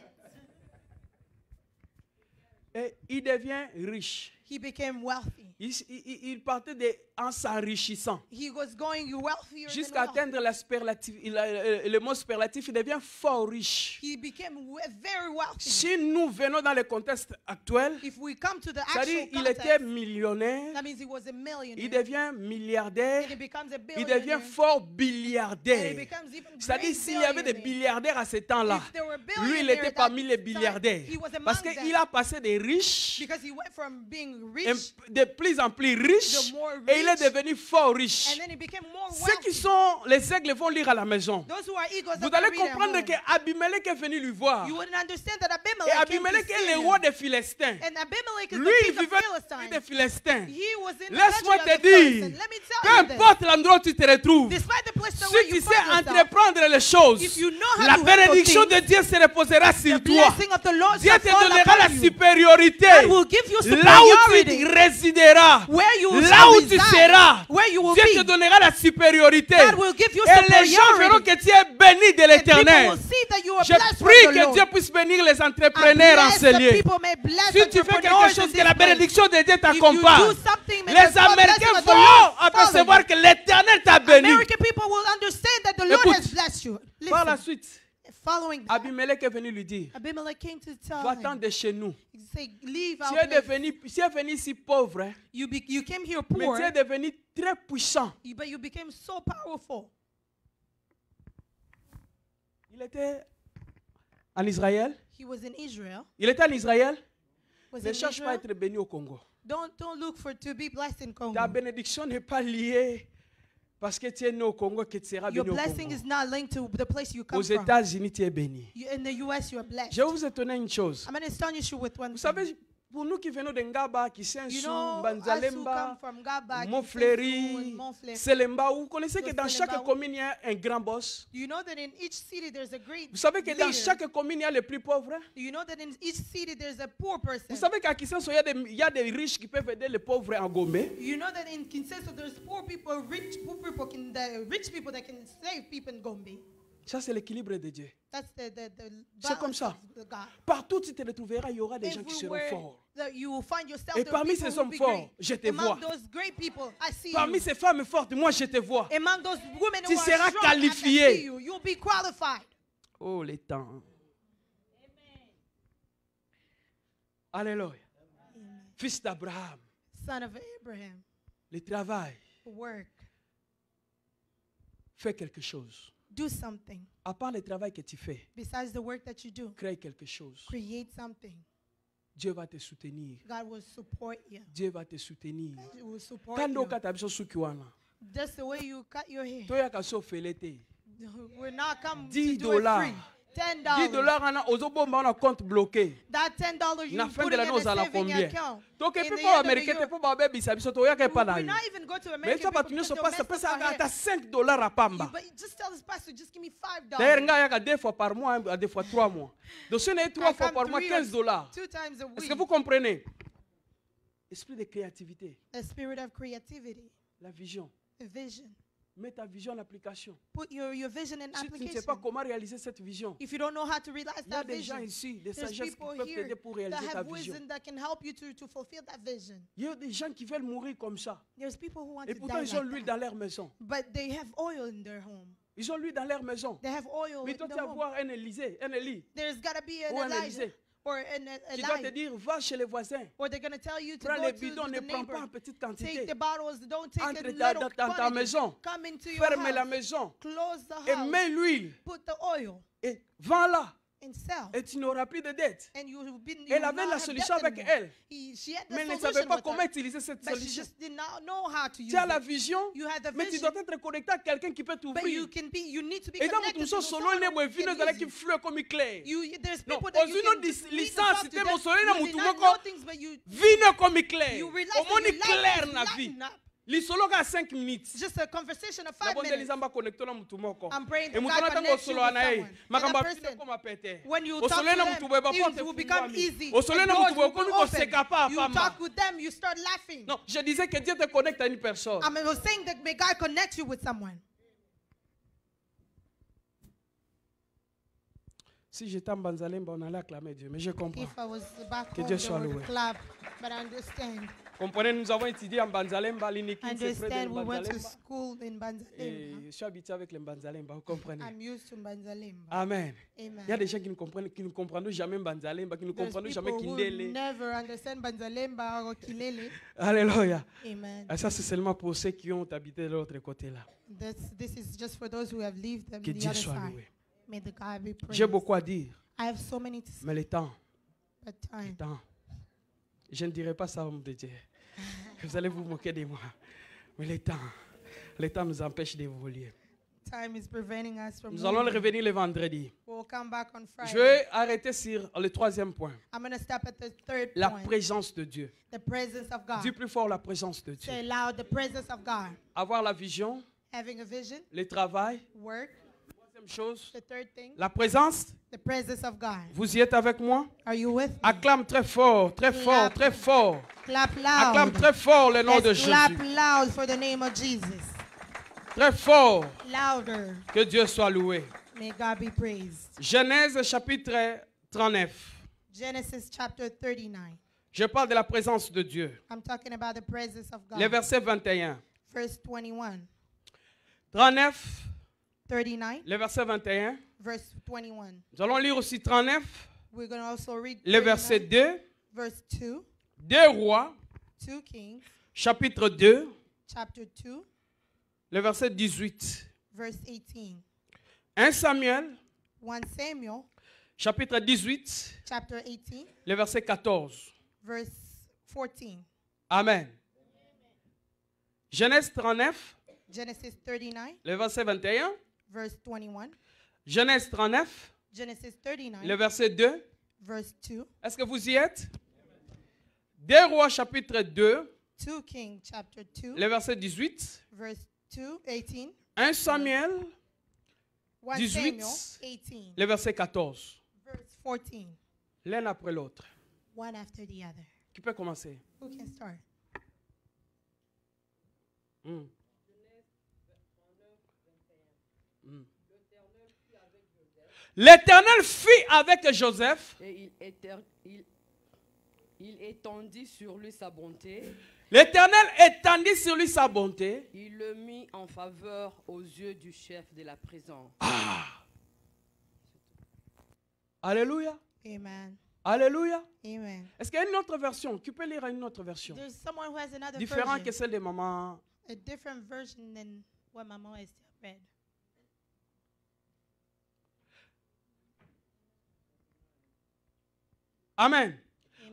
B: Et il devient riche.
A: He became wealthy.
B: Il partait en s'enrichissant.
A: He was going wealthier
B: Jusqu'à
A: than wealthy.
B: atteindre le mot superlatif, il devient fort riche.
A: He became very wealthy.
B: Si nous venons dans le contexte actuel,
A: If we come to the
B: c'est-à-dire
A: actual
B: il était
A: context,
B: millionnaire,
A: that means he was a millionaire.
B: il devient milliardaire,
A: And he becomes a
B: il
A: billionaire.
B: devient fort
A: And he
B: billiardaire.
A: becomes even
B: C'est-à-dire
A: great
B: s'il y avait des
A: billionaire.
B: milliardaires à ce temps-là,
A: If there were
B: lui il
A: billionaires
B: était
A: at
B: parmi
A: that
B: les
A: time,
B: milliardaires.
A: he was among
B: Parce
A: them.
B: qu'il a passé des riches,
A: Because he went from being
B: et
A: rich
B: de plus en plus riche,
A: The more
B: et il est
A: rich,
B: devenu fort riche.
A: and then he became more
B: Ceux qui
A: wealthy.
B: sont les aigles vont lire à la maison.
A: Those who are eagles
B: Vous
A: that
B: allez
A: read at
B: comprendre
A: home.
B: qu'Abimelech est venu lui voir.
A: You wouldn't understand that
B: Et
A: Abimelech came to
B: Abimelech
A: see
B: est le
A: him.
B: roi des Philistins.
A: And Abimelech is
B: Lui,
A: the
B: il
A: king of
B: vivait dans le pays
A: Philistine.
B: des Philistins.
A: He was in the
B: Laisse-moi
A: country of
B: te
A: the Philistines.
B: dire,
A: Let me
B: peu
A: tell you this.
B: importe l'endroit où tu te retrouves,
A: Despite the place
B: si
A: where
B: tu
A: you
B: sais
A: find yourself,
B: entreprendre les choses,
A: if you know how
B: la
A: to handle
B: bénédiction de
A: things,
B: Dieu se reposera sur
A: the
B: toi.
A: blessing of the Lord
B: Dieu
A: shall
B: te
A: fall
B: donnera la
A: upon you.
B: supériorité.
A: God will give you
B: Là où tu
A: superiority.
B: résideras,
A: Where you will
B: là où tu
A: reside,
B: seras,
A: where you will
B: Dieu te
A: be.
B: donnera la supériorité.
A: God will give you
B: Et les gens verront
A: superiority.
B: que tu es béni de
A: And people
B: l'Éternel.
A: will see that you are
B: Je
A: blessed
B: prie
A: from the
B: que
A: Lord.
B: Dieu puisse bénir les
A: I
B: entrepreneurs en
A: bless
B: ce
A: the
B: lieu.
A: people, may bless
B: Si tu fais quelque
A: entrepreneurs
B: chose,
A: in
B: que
A: this
B: la
A: place.
B: bénédiction de Dieu
A: If you
B: t'accompagne.
A: do something, may
B: Les
A: the blessing
B: Américains
A: of the Lord
B: vont
A: follow
B: apercevoir
A: you.
B: que l'Éternel t'a béni.
A: American people will understand that the Lord
B: Écoute.
A: has blessed you.
B: Par la
A: Listen,
B: suite,
A: following that,
B: Abimelech est venu lui dire,
A: Abimelech came to tell
B: va-t'en
A: him,
B: de chez nous.
A: he said, leave
B: Tu
A: our
B: es
A: place.
B: devenu si pauvre, hein,
A: You came here
B: mais
A: poor,
B: tu es devenu très puissant.
A: but you became so powerful.
B: Il était en Israël.
A: He was in Israel.
B: Il était en Israël.
A: Was
B: Ne
A: in
B: cherche pas à
A: Israel.
B: être béni au Congo.
A: Don't look for to be blessed in Congo.
B: Ta bénédiction n'est pas liée parce que tu es né au Congo que tu seras
A: Your
B: béni au
A: blessing
B: Congo.
A: is not linked to the place you come
B: Aux
A: from.
B: États-Unis, tu es béni.
A: In the U.S., you are blessed.
B: Je vais vous étonner une chose.
A: I'm going to astonish you with one
B: Vous
A: thing.
B: savez, pour nous qui venons de Ngaba,
A: You
B: Kisensu,
A: know, us who
B: Banzalemba,
A: come from Gaba,
B: Montfleury,
A: Kisensu, and Montfleury,
B: Selemba, vous connaissez que dans chaque
A: Selemba.
B: commune, il y a un grand boss.
A: you know that in each city there's a great
B: Vous savez que dans
A: leader.
B: chaque commune, il y a les plus pauvres.
A: You know that in each city there's a poor person.
B: Vous savez qu'à Kisensu, il y a des riches qui peuvent aider les pauvres en Gombe.
A: You know that in Kinshasa there's poor people, the rich people that can save people in Gombe.
B: Ça, c'est l'équilibre de Dieu.
A: That's the
B: C'est comme
A: balance
B: ça.
A: of God.
B: Partout où tu te retrouveras, il y aura des gens qui seront
A: Everywhere
B: forts.
A: that you will find yourself,
B: Et
A: there are
B: parmi
A: people
B: ces
A: who will
B: hommes
A: be
B: forts,
A: great.
B: je te
A: Among
B: vois.
A: those great people, I see
B: Parmi
A: you.
B: ces femmes fortes, moi, je te vois.
A: Among those women
B: Tu
A: who
B: seras
A: are strong, I
B: qualifié.
A: see you. You'll be qualified.
B: Oh, les temps. Alléluia. Fils d'Abraham,
A: Son of Abraham,
B: le travail,
A: work,
B: fais quelque chose.
A: Do something.
B: À part le travail que tu fais,
A: Besides the work that you do,
B: crée quelque chose.
A: create something.
B: Dieu va te soutenir.
A: God will support you.
B: Dieu va te soutenir.
A: He will support
B: Quand
A: you.
B: on a biso suki wana,
A: Just the way you cut your hair.
B: toyaka so felete.
A: We're not coming to
B: $10.
A: do it free. $10.
B: $10 ana ozobomba on a compte bloqué.
A: That $10 you
B: Na
A: put
B: fin
A: it
B: de
A: in
B: l'année
A: a
B: ozala
A: saving
B: combien?
A: account.
B: Donc
A: In
B: et
A: the
B: puis
A: end
B: pour
A: of the
B: américain
A: year,
B: te pour babe bisa biso toyaka pa na.
A: we're not even go to
B: Mais
A: American
B: ça
A: people
B: batunyo
A: because
B: so
A: they'll
B: passe
A: mess up
B: pesa
A: our
B: ata
A: hair.
B: $5 à pamba.
A: But you just tell this pastor, just give me
B: D'ailleurs
A: $5.
B: nga yaka 2 fois par mois, des fois 3 mois. Donc si on est 3
A: I
B: fois
A: come
B: par mois,
A: 3 or
B: $15.
A: 2 times a
B: Est-ce
A: week.
B: que vous comprenez? Esprit de créativité,
A: The spirit of creativity,
B: la vision.
A: the vision.
B: Mets ta vision en application.
A: Put your vision in
B: Si tu ne sais
A: application.
B: pas comment réaliser cette vision,
A: If you don't know how to realize
B: il y a
A: that
B: des gens
A: vision,
B: ici, des
A: there's
B: sagesses qui
A: people
B: peuvent
A: here
B: t'aider pour
A: that
B: réaliser ta
A: have
B: vision.
A: wisdom that can help you to fulfill that vision.
B: Il y a des gens qui veulent mourir comme ça.
A: There's people who want
B: Et
A: to
B: pourtant,
A: die
B: ils ont
A: like
B: l'huile
A: that.
B: dans leur maison.
A: But they have oil in their home.
B: Ils ont l'huile dans leur maison.
A: They have oil
B: Mais
A: in
B: toi, tu
A: their
B: vas
A: home.
B: voir un Élysée, un Élie.
A: There's got to be
B: Ou
A: an
B: un
A: Elijah
B: Élysée.
A: or an
B: Tu dois te
A: Elijah.
B: dire, va chez les voisins.
A: Or they're going to tell you to
B: Prends
A: go
B: les
A: to
B: bidons, ne
A: the
B: prends pas en
A: neighbor.
B: petite
A: Take
B: quantité.
A: the bottles. Don't take
B: Entre
A: it in
B: dans
A: little
B: ta
A: quantity.
B: maison.
A: Come into your
B: Ferme la
A: house.
B: maison.
A: Close the
B: Et
A: house.
B: mets l'huile.
A: Put the oil
B: Et vends-la.
A: and sell.
B: Et tu n'auras plus de dettes.
A: And you will be, you
B: Elle
A: will
B: avait
A: not
B: la
A: have
B: solution
A: debt
B: avec
A: anymore.
B: elle.
A: She had the
B: Mais elle ne
A: solution
B: savait pas
A: with
B: comment
A: her,
B: utiliser cette
A: but she
B: solution.
A: just did not know how to use
B: Tu as la
A: it.
B: vision,
A: You had the
B: mais tu
A: vision,
B: dois être connecté à quelqu'un qui peut
A: but you
B: t'ouvrir.
A: can be. You need to be
B: Et donc,
A: connected
B: nous
A: to
B: sommes solo,
A: someone
B: il
A: who
B: est venu
A: can
B: dans
A: use
B: qui
A: it.
B: fleur comme éclair.
A: There's
B: Non,
A: people that you
B: aux
A: can
B: unes
A: lead
B: licences,
A: yourself to
B: c'était
A: them.
B: mon soleil,
A: You
B: na
A: did
B: mutu
A: not
B: moko.
A: know things, but you
B: Vino comme éclair.
A: you realize
B: Au monde
A: that your
B: clair
A: life
B: na
A: is
B: vie.
A: lighting up.
B: Lisolo ka 5 minutes.
A: Just a conversation of
B: Na
A: 5
B: bonde
A: minutes.
B: lizamba connecté na mutu moko.
A: I'm praying
B: Et
A: that
B: mutu
A: God
B: na tango
A: connects you
B: solo
A: with
B: na ye.
A: someone.
B: Makamba
A: And a
B: fina
A: person,
B: koma pete.
A: when you
B: Au
A: talk to
B: soleil na
A: them,
B: mutu boye ba
A: things
B: porte
A: will become
B: fungwami.
A: easy.
B: Au soleil
A: And
B: na
A: doors
B: mutu
A: will
B: boye komi
A: open.
B: koseka pa
A: You
B: pamba.
A: talk with them, you start laughing.
B: Non, je disais que Dieu te connecte à une personne.
A: I was saying that may God connect you with someone.
B: Si j'étais en Banzalemba, on allait acclamer Dieu. Mais je comprends.
A: If I was back
B: Que
A: home,
B: Dieu
A: they
B: soit
A: would
B: loué.
A: clap. But I understand.
B: Comprenez, nous avons étudié en Banzalemba, l'Inikin, c'est près de
A: Understand, we went to
B: Banzalemba.
A: school in Banzalemba.
B: Et je suis habitué avec les Banzalemba, vous comprenez?
A: I'm used to Banzalemba.
B: Amen.
A: Amen.
B: Il y a des gens qui ne comprennent jamais Banzalemba, qui ne
A: There's
B: comprennent
A: people
B: jamais
A: who
B: Kindele.
A: never understand Banzalemba or Kilele.
B: Alléluia.
A: Amen.
B: Et ça, c'est seulement pour ceux qui ont habité de l'autre côté là.
A: This is just for those who have lived them
B: Que
A: the
B: Dieu
A: other
B: soit
A: side.
B: loué.
A: May the God be praised.
B: J'ai beaucoup à dire,
A: I have so many to say,
B: mais le temps,
A: but time.
B: je ne dirai pas ça, homme de Dieu. Vous allez vous moquer de moi. Mais le temps nous empêche d'évoluer.
A: Time is preventing us from
B: Nous allons
A: moving.
B: revenir le vendredi.
A: We'll come back on Friday.
B: Je vais arrêter sur le troisième point.
A: I'm going to stop at the third
B: La
A: point.
B: présence de Dieu.
A: The presence of God.
B: Dis plus fort la présence de Dieu.
A: Say loud, the presence of God.
B: Avoir la vision,
A: Having a vision,
B: le travail.
A: work.
B: Troisième chose,
A: The third thing,
B: la présence.
A: the presence of God.
B: Vous y êtes avec moi?
A: Are you with me?
B: Acclame très fort, très fort,
A: Clap.
B: très fort.
A: Clap
B: Acclame
A: loud.
B: très fort le nom de
A: Let's clap
B: Jésus.
A: loud for the name of Jesus.
B: Très fort.
A: Louder.
B: Que Dieu soit loué.
A: May God be praised.
B: Genèse chapitre 39.
A: Genesis chapter 39.
B: Je parle de la présence de Dieu.
A: I'm talking about the presence of
B: Le
A: God.
B: verset 21.
A: Verse 21.
B: 39,
A: 39.
B: le verset 21.
A: Verse 21.
B: Nous allons lire aussi 39,
A: We're going to also read
B: le verset
A: 39,
B: 2.
A: verse 2.
B: 2 Rois,
A: 2 Kings,
B: chapitre 2,
A: chapter 2,
B: le verset 18.
A: verse 18.
B: 1 Samuel,
A: 1 Samuel,
B: chapitre 18,
A: chapter 18,
B: le verset 14.
A: verse 14.
B: Amen. Genèse 39,
A: Genesis 39,
B: le verset 21.
A: verse 21.
B: Genèse 39,
A: Genesis 39,
B: le verset 2.
A: verse 2.
B: Est-ce que vous y êtes? 2 Rois, chapitre 2,
A: 2 Kings, chapter 2,
B: le verset 18.
A: verse 2, 18.
B: 1 Samuel,
A: 1
B: 18.
A: Samuel 18,
B: le verset 14.
A: verse 14.
B: L'un après l'autre.
A: One after the other.
B: Qui peut commencer?
A: Who can start?
B: Hmm. Hmm. L'Éternel fit avec Joseph.
E: Et il étendit sur lui sa bonté.
B: L'Éternel étendit sur lui sa bonté.
E: Il le mit en faveur aux yeux du chef de la prison.
B: Alléluia.
A: Amen.
B: Alléluia.
A: Amen.
B: Est-ce qu'il y a une autre version? Tu peux lire une autre version.
A: There's someone who has another
B: Différente que
A: version.
B: celle de maman.
A: A different version than what Mama has read.
B: Amen.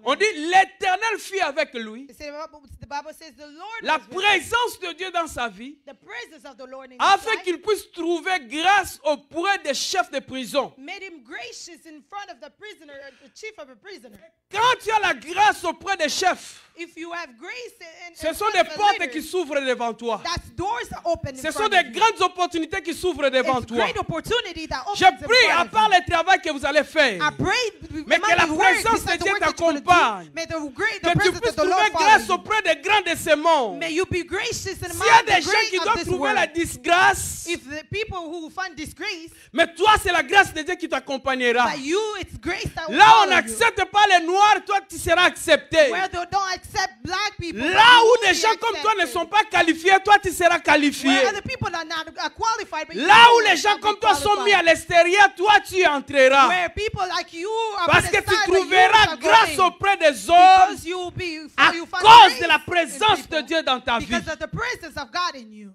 B: On dit l'Éternel fut avec lui.
A: It said, the Bible says the Lord
B: La
A: was with him.
B: présence de Dieu dans sa vie,
A: The presence of the Lord in his
B: afin
A: life
B: qu'il puisse trouver grâce auprès des chefs de prison.
A: made him gracious in front of the prisoner, the chief of a prisoner.
B: Quand tu as la grâce auprès des chefs,
A: If you have grace in
B: ce sont
A: front
B: des
A: of the
B: portes
A: leader,
B: qui s'ouvrent devant toi.
A: that's doors that open in
B: Ce sont
A: front
B: des
A: of you.
B: grandes opportunités qui s'ouvrent devant
A: It's
B: toi.
A: great opportunity that opens
B: Je
A: in
B: prie,
A: front
B: à
A: of
B: part
A: you.
B: le travail que vous allez faire,
A: I pray,
B: mais que la présence de Dieu t'accompagne.
A: May the great
B: que tu
A: presence
B: puisses
A: of the Lord
B: trouver
A: follow
B: grâce
A: you.
B: auprès des grands de ce monde.
A: May you be gracious in the
B: S'il y a
A: mind
B: des
A: of the
B: gens qui
A: great of
B: doivent
A: this
B: trouver
A: world.
B: la disgrâce,
A: If the people who find disgrace,
B: mais toi, c'est la grâce de Dieu qui t'accompagnera.
A: but you, it's grace that will
B: Là où on
A: follow you.
B: n'accepte pas les noirs, toi, tu seras accepté.
A: Where they don't accept black people, but
B: Là
A: you
B: où
A: will
B: des
A: be
B: gens comme toi ne
A: accepted.
B: sont pas qualifiés, toi, tu seras qualifié.
A: Where other people are not qualified, but you
B: Là où
A: will
B: les gens
A: not be
B: comme toi sont mis à
A: qualified.
B: l'extérieur, toi, tu entreras.
A: Where people like you are
B: Parce
A: on
B: que
A: the
B: tu
A: side, but you
B: trouveras
A: shall go
B: grâce
A: in.
B: auprès des hommes
A: Because you will be,
B: à
A: you find
B: cause
A: grace
B: de la
A: in
B: présence de
A: people.
B: Dieu dans ta vie.
A: Because of the presence of God in you.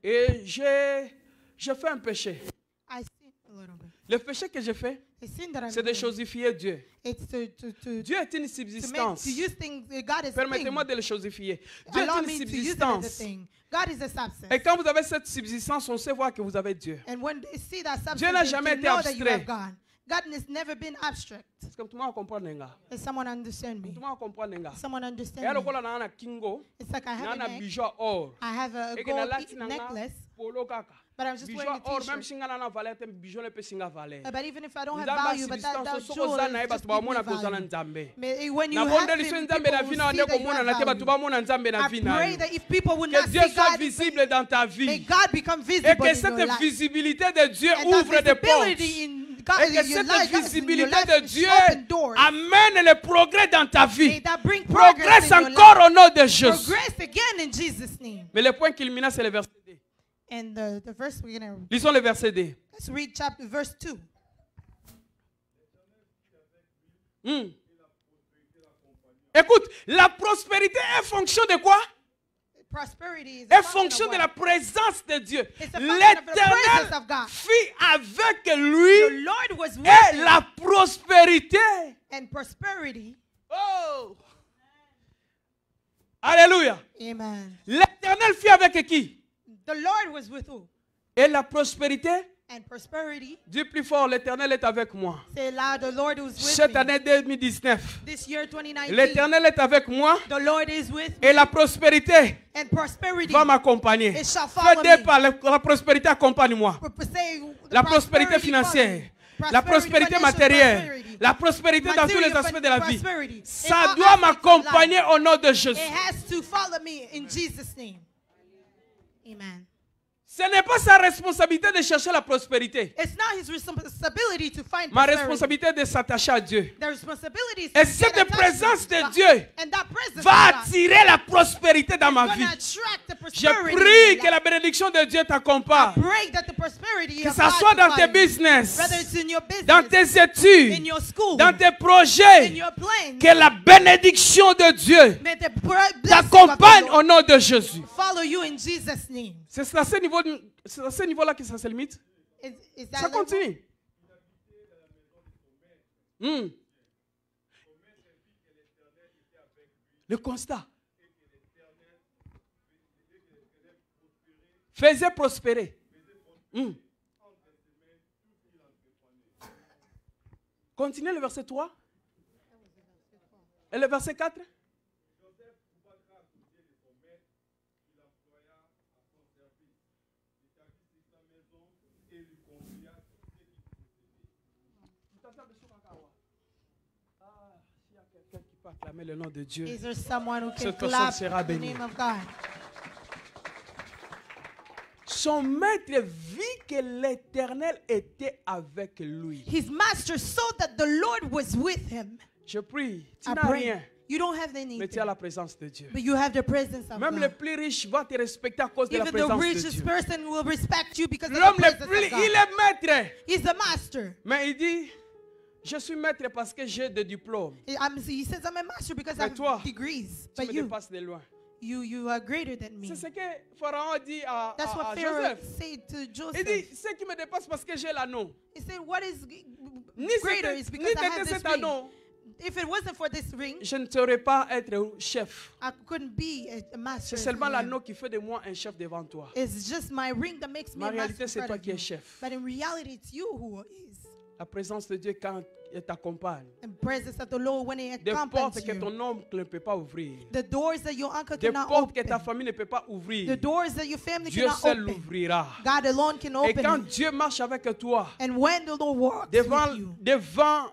B: Et j'ai fait un péché.
A: I sin a little bit.
B: Le péché que j'ai fait,
A: The sin that I'm
B: c'est de
A: doing,
B: chosifier Dieu.
A: it's to
B: Dieu est une
A: make,
B: subsistance.
A: to use things, God is a
B: Permettez-moi
A: thing.
B: de le chosifier. Dieu
A: Allow
B: est
A: me
B: une
A: to use it as a
B: subsistance.
A: thing. God is a substance.
B: Et quand vous avez cette subsistance, on sait voir que vous avez Dieu.
A: And when they see that substance,
B: Dieu n'a
A: they
B: jamais
A: can
B: été
A: know that you
B: abstrait.
A: have God. God has never been abstract.
B: Est-ce que tout le monde comprend, Nenga?
A: Does someone understand me?
B: Tout le monde comprend, Nenga?
A: Someone
B: Et
A: understand
B: alors,
A: me?
B: on a un kingo,
A: It's like I have
B: on a
A: a
B: un
A: neck.
B: bijou or.
A: I have a
B: Et que na
A: gold
B: lati nanga,
A: necklace,
B: polo kaka.
A: but I'm just
B: Bijou
A: wearing a
B: or, même
A: t-shirt.
B: si on a valeur, un bijou ne peut pas valeur.
A: But even if I don't have
B: Nzambe a
A: value, but that
B: subsistance,
A: jewel
B: soko za na ye
A: just
B: bato
A: give me
B: bamona kozala
A: value.
B: Nzambe.
A: When you
B: Na
A: have
B: bonde liso
A: him,
B: Nzambe
A: people
B: na
A: will
B: vina
A: see
B: nde
A: that you
B: komona
A: have
B: na te bato
A: value.
B: bamona Nzambe na
A: I
B: vina.
A: pray that if people will
B: Que
A: not
B: Dieu
A: see
B: soit
A: God,
B: visible dans ta
A: may
B: vie.
A: God become
B: Et
A: visible
B: que
A: in
B: cette
A: your life.
B: visibilité de Dieu
A: And that
B: ouvre des portes.
A: visibility in God,
B: Et que
A: in your
B: cette
A: life, in your
B: visibilité
A: life
B: de Dieu
A: open doors.
B: amène le progrès dans ta
A: May
B: vie.
A: that bring progress
B: Progresse
A: in your
B: encore
A: life.
B: au nom de Jésus.
A: Progress again in Jesus' name.
B: Mais le point culminant, c'est le verset D.
A: And the verse we're gonna
B: Lisons le verset D.
A: let's read verse 2.
B: Écoute, la prospérité est fonction de quoi?
A: Prosperity is
B: Est
A: a function
B: fonction
A: of
B: de
A: what?
B: la présence de Dieu.
A: It's a function of the presence
B: L'Éternel
A: of God.
B: fit avec
A: The
B: lui
A: Lord was with
B: et
A: him,
B: la prospérité.
A: and prosperity.
B: Oh! Alléluia.
A: Amen.
B: L'Éternel fit avec qui?
A: The Lord was with who?
B: Et la prospérité?
A: And prosperity.
B: Dis plus fort, l'Éternel est avec moi.
A: Say loud, the Lord was with
B: Cette
A: me.
B: année 2019,
A: This year 2019.
B: l'Éternel est avec moi
A: The Lord is with me.
B: et la prospérité
A: And prosperity.
B: va m'accompagner.
A: It shall
B: Fais
A: follow
B: des
A: me.
B: pas, la prospérité accompagne-moi.
A: Say,
B: La prospérité financière, la prospérité matérielle, la prospérité dans tous les aspects de la vie. Ça doit m'accompagner au nom de Jésus.
A: It has to follow me in Jesus' name. Amen.
B: Ce n'est pas sa responsabilité de chercher la prospérité.
A: It's not his responsibility to find
B: Ma
A: prosperity.
B: responsabilité est de s'attacher à Dieu.
A: The responsibility is
B: Et
A: to
B: cette
A: get attached
B: présence
A: to
B: de
A: God.
B: Dieu
A: And that presence
B: va
A: of God
B: attirer la prospérité dans ma
A: is
B: vie.
A: gonna attract the
B: Je
A: prosperity in
B: prie
A: your
B: que la
A: life.
B: bénédiction de Dieu t'accompagne.
A: Pray that the prosperity
B: Que
A: of
B: ça
A: God
B: soit dans
A: to
B: tes
A: follow you.
B: business,
A: Whether it's in your business,
B: dans tes
A: in
B: études,
A: your school,
B: dans tes
A: in
B: projets.
A: your plans,
B: Que la bénédiction de Dieu
A: may the blessing of the
B: t'accompagne au
A: Lord
B: nom de Jésus.
A: follow you in Jesus' name.
B: C'est à ce niveau-là que ça se limite.
A: Is that
B: Ça
A: level?
B: continue. Le constat. Faisait prospérer. Continuez le verset 3. Et le verset 4. Quelqu'un qui peut acclamer le nom de Dieu.
A: Is there someone who can
B: Cette personne
A: clap
B: sera
A: the
B: bénie.
A: name of God?
B: Son maître vit que l'Éternel était avec lui.
A: His master saw that the Lord was with him.
B: Je prie, tu
A: I
B: n'as
A: pray.
B: rien,
A: You don't have
B: mais
A: anything,
B: tu as la présence de Dieu.
A: but you have the presence of
B: Même le
A: God.
B: plus riche va te respecter à cause de la
A: Even the
B: présence de
A: richest
B: Dieu.
A: person will respect you because of the
B: L'homme le
A: presence
B: plus,
A: of God.
B: il est maître.
A: He's the master.
B: Mais il dit, je suis maître parce que j'ai des diplômes.
A: He says, I'm a master because I
B: Mais toi,
A: have degrees.
B: Tu
A: But
B: me dépasses de loin.
A: you are greater than me.
B: C'est ce que Pharaon dit à
A: That's what Pharaoh
B: Joseph.
A: said to
B: Il
A: Joseph.
B: dit, ce qui me dépasse parce que j'ai l'anneau.
A: He said, what is
B: ni
A: greater is because I have
B: c'était
A: this
B: cet
A: ring.
B: anneau,
A: If it wasn't for this ring,
B: je ne saurais pas être chef.
A: I couldn't be a master.
B: C'est seulement l'anneau qui fait de moi un chef devant toi.
A: It's just my ring that makes me
B: Mais en
A: a
B: réalité,
A: master
B: c'est
A: in
B: toi
A: front
B: qui
A: of
B: es
A: you.
B: chef.
A: But in reality, it's you who is.
B: La présence de Dieu quand elle t'accompagne.
A: The presence of the Lord when it
B: Des portes
A: accompanies
B: que
A: you.
B: ton oncle ne peut pas ouvrir.
A: The doors that your uncle
B: Des
A: cannot
B: portes que
A: open.
B: ta famille ne peut pas
A: The
B: ouvrir.
A: doors that your family
B: Dieu
A: cannot
B: seul
A: open.
B: l'ouvrira.
A: God alone can
B: Et
A: open
B: quand
A: it.
B: Dieu marche avec toi,
A: And when the Lord walks
B: devant,
A: with you,
B: devant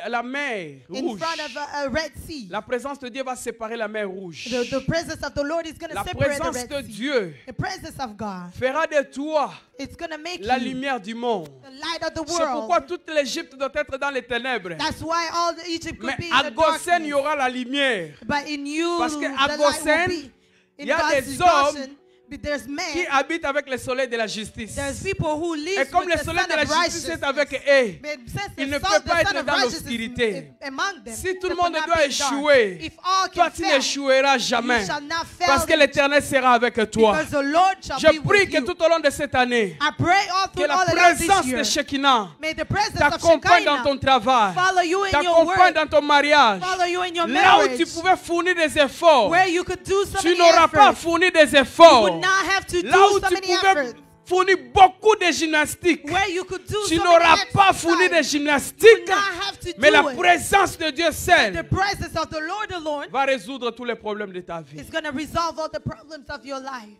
B: la mer
A: in
B: rouge,
A: front of a Red Sea,
B: la présence de Dieu va séparer la mer rouge.
A: the presence of the Lord is going to
B: La
A: separate the
B: présence de
A: Red Sea.
B: Dieu
A: The presence of God,
B: fera de toi
A: it's going to make
B: la
A: you
B: lumière du monde.
A: the light of the
B: C'est pourquoi
A: world.
B: toute l'Égypte doit être dans les ténèbres.
A: That's why all the Egypt could
B: Mais
A: be
B: à
A: in the
B: Goshen, il y
A: darkness.
B: aura la lumière.
A: But in you,
B: Parce que à
A: the light
B: Goshen,
A: will be.
B: il
A: In
B: y a
A: God's
B: des hommes
A: Goshen, but there's
B: Qui
A: men,
B: habitent avec le soleil de la justice.
A: there's people who live
B: Et comme
A: with
B: le
A: the
B: soleil
A: son
B: de la
A: of
B: justice est
A: righteousness.
B: avec eux,
A: But since
B: il
A: the
B: ne
A: son-
B: peut
A: the
B: pas
A: son
B: être
A: of
B: dans
A: righteousness
B: l'obscurité.
A: among them,
B: Si tout le
A: they could
B: monde
A: not
B: doit
A: be dark.
B: échouer,
A: If all
B: toi
A: can
B: tu
A: fail,
B: n'échoueras
A: you
B: jamais.
A: shall not fail
B: Parce que
A: them,
B: l'Éternel sera avec toi.
A: because the Lord shall
B: Je
A: be
B: prie
A: with
B: que
A: you.
B: tout au long de cette année,
A: I pray all
B: que
A: through
B: la
A: all of
B: présence
A: this
B: de
A: year,
B: Shekinah
A: may the presence of
B: t'accompagne dans ton
A: Shekinah
B: travail,
A: follow you in your
B: t'accompagne
A: work,
B: dans ton mariage.
A: follow you in your
B: Là où
A: marriage,
B: tu pouvais fournir des efforts,
A: where you could do so
B: tu
A: many
B: n'auras pas
A: efforts.
B: fourni des
A: You
B: efforts.
A: would not have to
B: Là
A: do
B: où
A: so
B: tu
A: many
B: pouvais
A: efforts.
B: fournir beaucoup de gymnastique,
A: Where you could do
B: tu
A: so
B: n'auras
A: many
B: pas fourni de
A: exercises. You
B: gymnastique,
A: would not have to
B: mais la
A: do it.
B: présence de Dieu
A: The
B: seul
A: presence of the Lord alone
B: va résoudre tous les problèmes de ta vie.
A: is going to resolve all the problems of your life.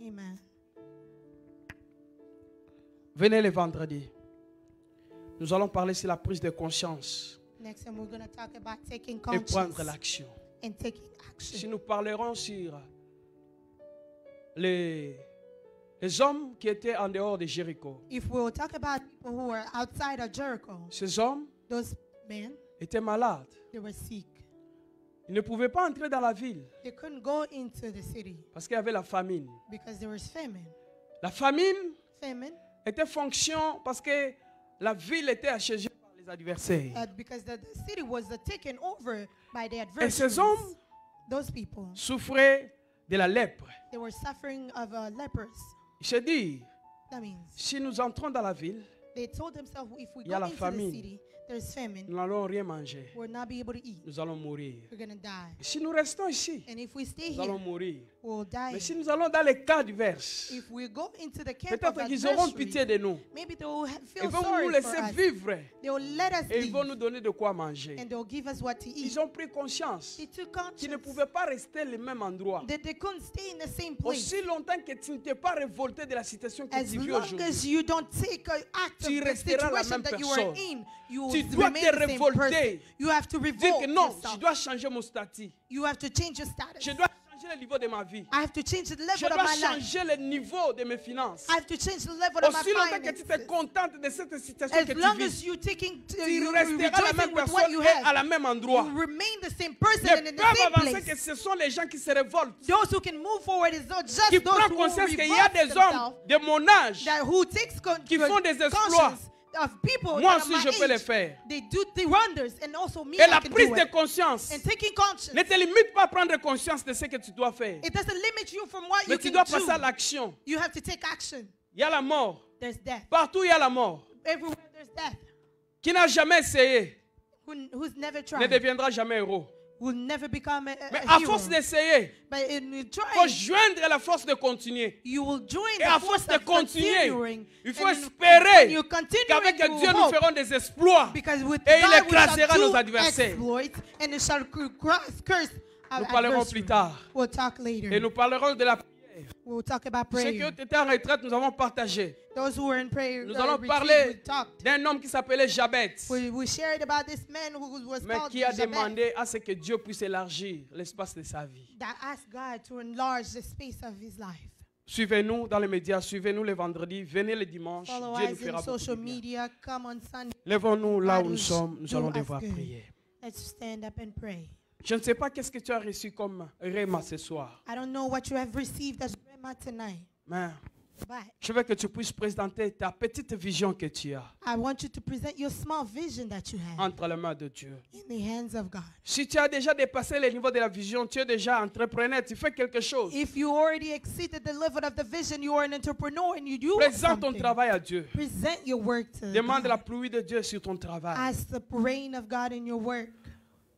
A: Amen.
B: Venez le vendredi. Nous allons parler sur la prise de conscience
A: Next time we're going to talk about taking
B: et prendre
A: conscience
B: l'action.
A: and taking
B: Si
A: action.
B: nous parlerons sur les hommes qui étaient en dehors de Jéricho,
A: If we'll talk about people who were outside of Jericho,
B: ces hommes
A: those men,
B: étaient malades.
A: they were sick.
B: Ils ne pouvaient pas entrer dans la ville
A: They couldn't go into the city
B: parce qu'il y avait la famine.
A: because there was famine.
B: La famine
A: Famine,
B: était fonction parce que la ville était assiégée par les adversaires.
A: because the city was taken over by the
B: Et ces
A: adversaries.
B: hommes
A: Those people,
B: souffraient de la lèpre.
A: they were suffering of lepers.
B: Je dis,
A: That means
B: si nous entrons dans la ville,
A: they told themselves, if we
B: Il y a
A: go
B: la
A: into
B: famine.
A: the city, there's famine,
B: nous n'allons rien manger.
A: we'll not be able to eat.
B: Nous allons mourir.
A: We're going to die.
B: Si nous restons ici,
A: And if we stay
B: nous allons
A: here,
B: mourir.
A: we'll die.
B: Mais si nous allons dans les cas divers,
A: If we go into the camp of
B: peut-être qu'ils auront
A: adversary,
B: pitié de nous.
A: maybe they will
B: Ils
A: feel
B: vont nous
A: sorry for
B: laisser
A: us.
B: vivre
A: They will let us
B: et ils
A: leave,
B: vont nous donner de quoi manger.
A: and they'll give us what to eat.
B: Ils ont pris conscience
A: They took
B: qu'ils ne
A: conscience
B: pouvaient pas rester le même endroit.
A: that they couldn't stay in the same place.
B: Aussi longtemps que tu ne t'es pas révolté de la situation que
A: As
B: tu vis
A: long
B: aujourd'hui,
A: as you don't take an act of
B: Tu
A: the
B: resteras la
A: situation
B: même
A: that you are
B: personne.
A: in, you will
B: Tu dois
A: remain
B: te
A: the same
B: révolter.
A: person. You have to
B: dire
A: revolt
B: que non, je
A: yourself.
B: dois changer mon statut.
A: You have to change your status.
B: Je dois changer le niveau de ma vie.
A: I have to change the
B: Je
A: level of
B: dois
A: my life.
B: changer le niveau de mes finances.
A: I have to change the level of my
B: Aussi longtemps que tu te
A: finances.
B: contentes de cette situation
A: As
B: que tu
A: long
B: vis,
A: as you taking,
B: tu
A: you
B: resteras la même
A: rejoicing with what
B: personne
A: you
B: et à
A: have,
B: la même endroit.
A: you remain the same person
B: Ne
A: and in the
B: peuvent
A: same
B: avancer
A: place.
B: que ce sont les gens qui se révoltent,
A: Those who can move forward is not just
B: qui
A: those
B: prennent
A: who will
B: conscience qu'il y a
A: revolt
B: des hommes
A: themselves,
B: de mon âge
A: who takes
B: qui font des exploits.
A: conscience of people
B: Moi
A: that are
B: aussi, je
A: my
B: peux le
A: age.
B: faire.
A: They do the wonders, and also me,
B: Et la
A: I can
B: prise
A: do
B: de
A: it.
B: conscience
A: And taking conscience,
B: ne te limite pas à prendre conscience de ce que tu dois faire.
A: it doesn't limit you from what
B: Mais
A: you
B: tu
A: can
B: dois passer à
A: do.
B: l'action.
A: You have to take action.
B: Il y a la mort.
A: There's death.
B: Partout, il y a la mort.
A: Everywhere there's death.
B: Qui n'a jamais essayé
A: Who's never
B: ne
A: tried
B: deviendra jamais héros.
A: will never become
B: Mais
A: a
B: à
A: hero.
B: force d'essayer,
A: But in
B: il faut
A: trying,
B: joindre la force de continuer.
A: you will join
B: Et
A: the
B: à
A: force
B: force de
A: of
B: continuer,
A: continuing.
B: il faut
A: And
B: espérer
A: when you continue,
B: qu'avec
A: you
B: Dieu,
A: will
B: nous
A: hope.
B: ferons des exploits.
A: Because with
B: Et il
A: God we
B: écrasera
A: shall
B: nos
A: do
B: adversaires.
A: exploits, and it shall curse our
B: Nous parlerons
A: adversary.
B: plus tard.
A: We'll talk later.
B: Et nous parlerons de la prière.
A: We'll talk about
B: Ceux qui
A: prayer.
B: ont été en retraite, nous avons partagé.
A: Those who were in prayer,
B: Nous allons
A: retreat,
B: parler
A: we talked.
B: d'un homme qui s'appelait Jabet,
A: We shared about this man who was
B: mais
A: called
B: qui a
A: Jabez,
B: demandé à ce que Dieu puisse élargir l'espace de sa vie.
A: that asked God to enlarge the space of his life.
B: Suivez-nous dans les médias, suivez-nous les vendredis, venez le dimanche,
A: Follow
B: Dieu nous
A: us
B: fera
A: in
B: beaucoup
A: social
B: de bien.
A: media. Come on Sunday.
B: Lèvons-nous là où
A: God
B: nous
A: will
B: sommes, nous
A: do
B: allons
A: us
B: devoir
A: good.
B: prier.
A: Let's stand up and pray.
B: Je ne sais pas qu'est-ce que tu as reçu comme réma ce soir,
A: I don't know what you have received as Rema tonight,
B: mais
A: But
B: Je veux que tu puisses présenter ta petite vision que tu as
A: I want you to present your small vision that you have
B: entre les mains de Dieu.
A: in the hands of God.
B: Si tu as déjà dépassé le niveau de la vision, tu es déjà entrepreneur, tu fais quelque chose.
A: If you already exceeded the level of the vision, you are an entrepreneur and you do
B: Présente ton
A: something.
B: travail à Dieu.
A: Present your work to
B: Demande
A: God.
B: la pluie de Dieu sur ton travail.
A: Ask the rain of God in your work.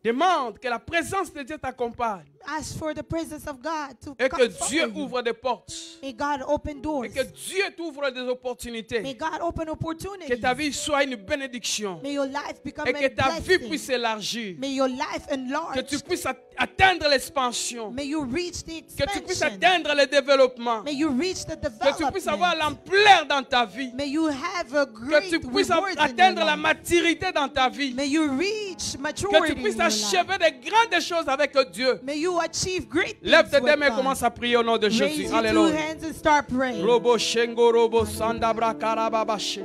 B: Demande que la présence de Dieu t'accompagne
A: Ask for the presence of God to
B: et
A: come
B: que
A: follow
B: Dieu
A: you.
B: ouvre des portes
A: May God open doors.
B: et que Dieu t'ouvre des
A: May
B: opportunités.
A: God open
B: Que
A: opportunities.
B: ta vie soit une bénédiction
A: May your life become
B: et
A: a
B: que ta vie
A: blessing.
B: puisse s'élargir.
A: May your life
B: Que
A: enlarge.
B: tu puisses atteindre l'expansion.
A: May you reach the
B: Que tu puisses
A: expansion.
B: atteindre le développement.
A: May you reach the
B: Que tu puisses avoir
A: development.
B: l'ampleur dans ta vie.
A: May you have a
B: Que tu
A: great
B: puisses
A: reward in
B: atteindre
A: your
B: la
A: life.
B: maturité dans ta vie.
A: May you reach
B: Que
A: maturity
B: tu
A: in
B: puisses
A: your life.
B: achever des grandes choses avec Dieu.
A: May you achieve great things
B: Lève tes deux
A: with
B: mains et
A: God.
B: commence à prier au nom de
A: Raise
B: Jésus.
A: your two
B: Alléluia.
A: hands and start praying.
B: Robo shengo robo sanda brakarababashe.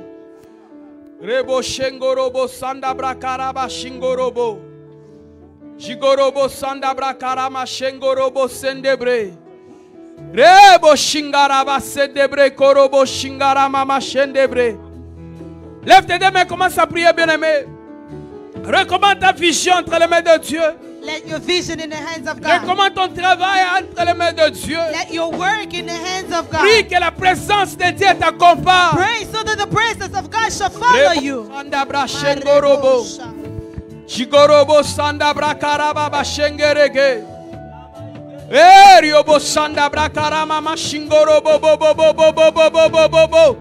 B: Rebo shengo robo sanda brakarabashingo robo. Jigorobo sanda brakarama shengo robo sendebre. Rebo shingaraba sendebre korobo shingarama mashendebre. Lève tes deux mains, commence à prier, bien-aimé. Recommande ta vision entre les mains de Dieu.
A: Let your vision in the hands of God.
B: Recommande ton travail entre les mains de Dieu.
A: Let your work in the hands of God.
B: Prie que la présence de Dieu t'accompagne.
A: Pray so that the presence of God shall follow you.
B: Sanda brashengorobo. Jigorobo sanda brakaraba bashengerege. Eriobo sanda brakarama mashingorobo bo bo bo bo bo bo bo bo bo bo.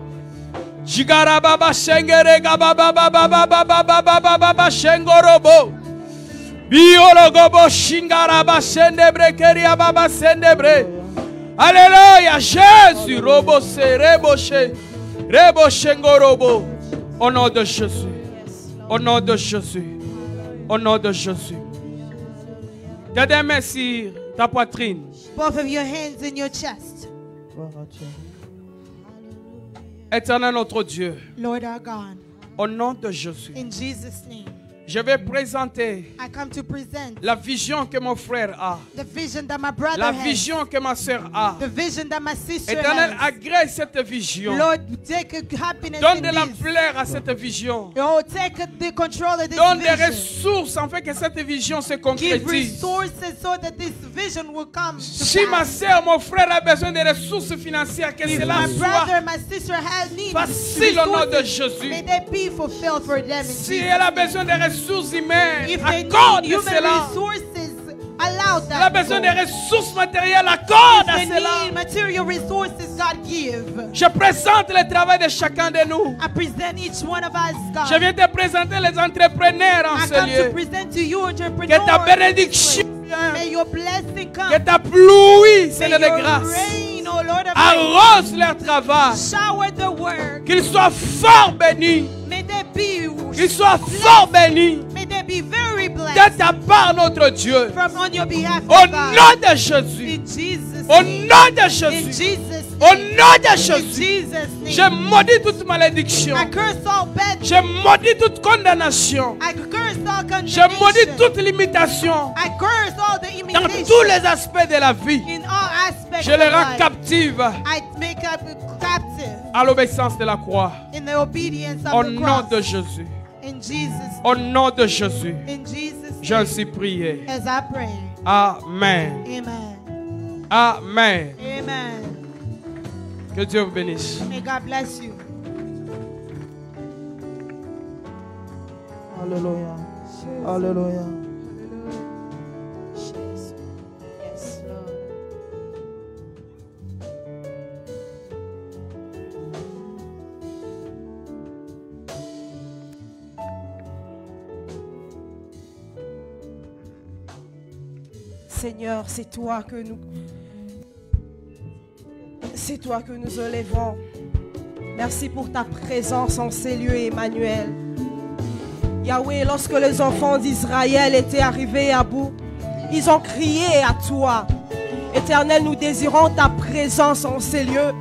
B: Jigaraba bashengerega ba ba ba ba ba ba ba ba ba ba ba bashengorobo. Biologobo shingaraba sendebre keria baba sendebre. Alléluia, Jésus, robo se reboche, rebochengorobo. Au nom de Jésus, au nom de Jésus, au nom de Jésus. Tes deux mains sur ta poitrine.
A: Both of your hands in your chest.
B: Éternel notre Dieu,
A: Lord our God,
B: au nom de Jésus,
A: in Jesus' name,
B: je vais présenter
A: I come to present
B: la vision que mon frère a,
A: the vision that my brother
B: la
A: has,
B: vision que ma soeur a.
A: the vision that my sister
B: Éternel,
A: has.
B: agrée cette vision.
A: Lord, take a happiness
B: Donne
A: in
B: de
A: this.
B: l'ampleur à cette vision.
A: Oh, take the control of this
B: Donne des
A: vision.
B: ressources afin que cette vision se
A: Give
B: concrétise.
A: resources so that this vision will come to
B: Si ma
A: pass.
B: soeur, mon frère a besoin de ressources financières, que
A: If
B: cela
A: my
B: soit
A: brother and my sister have need
B: facile au nom de
A: resources,
B: Jésus.
A: may they be fulfilled for them. In
B: Si
A: Jesus'
B: elle a besoin de ressources humaines,
A: If they
B: accorde
A: need human
B: cela.
A: resources, allow
B: Elle a
A: that.
B: besoin
A: to
B: de
A: go.
B: ressources matérielles, accorde à
A: If they
B: cela.
A: need material resources, God give.
B: Je présente le travail de chacun de nous.
A: I present each one of us, God.
B: Je viens te présenter les entrepreneurs en
A: I
B: ce
A: come to
B: lieu.
A: present to you
B: Que
A: entrepreneurs.
B: ta bénédiction,
A: May your blessing come.
B: que ta pluie, c'est
A: May
B: de
A: your
B: grâce,
A: rain, oh Lord of
B: arrose leur travail.
A: shower the work.
B: Qu'ils soient fort bénis.
A: May they be
B: Qu'ils soient fort bénis.
A: May they be very
B: De
A: blessed
B: ta part, notre Dieu.
A: from on your behalf,
B: Au
A: oh God.
B: nom de Jésus.
A: In Jesus'
B: Au
A: name.
B: nom de
A: In
B: Jésus.
A: Jesus'
B: Au
A: name.
B: nom de
A: In
B: Jésus.
A: Jesus'
B: Je
A: name.
B: maudis toute malédiction.
A: I curse all bad.
B: Je maudis toute condamnation.
A: I curse all
B: Je maudis
A: condemnation.
B: toute limitation.
A: I curse all the
B: Dans
A: imitation.
B: tous les aspects de la vie.
A: In all aspects
B: Je
A: of
B: les rends
A: life.
B: captives
A: I make up captive
B: à l'obéissance de la croix.
A: in the obedience of
B: Au
A: the
B: nom
A: cross.
B: de Jésus.
A: In Jesus.
B: Au nom de Jésus.
A: In Jesus.
B: J'ai
A: name.
B: ainsi prié.
A: As I pray.
B: Amen.
A: Amen.
B: Amen.
A: Amen.
B: Que Dieu vous bénisse.
A: May God bless you.
F: Hallelujah. Hallelujah.
A: Yes, Lord.
F: Seigneur, c'est toi que nous élevons. Merci pour ta présence en ces lieux, Emmanuel. Yahweh, lorsque les enfants d'Israël étaient arrivés à bout, ils ont crié à toi. Éternel, nous désirons ta présence en ces lieux.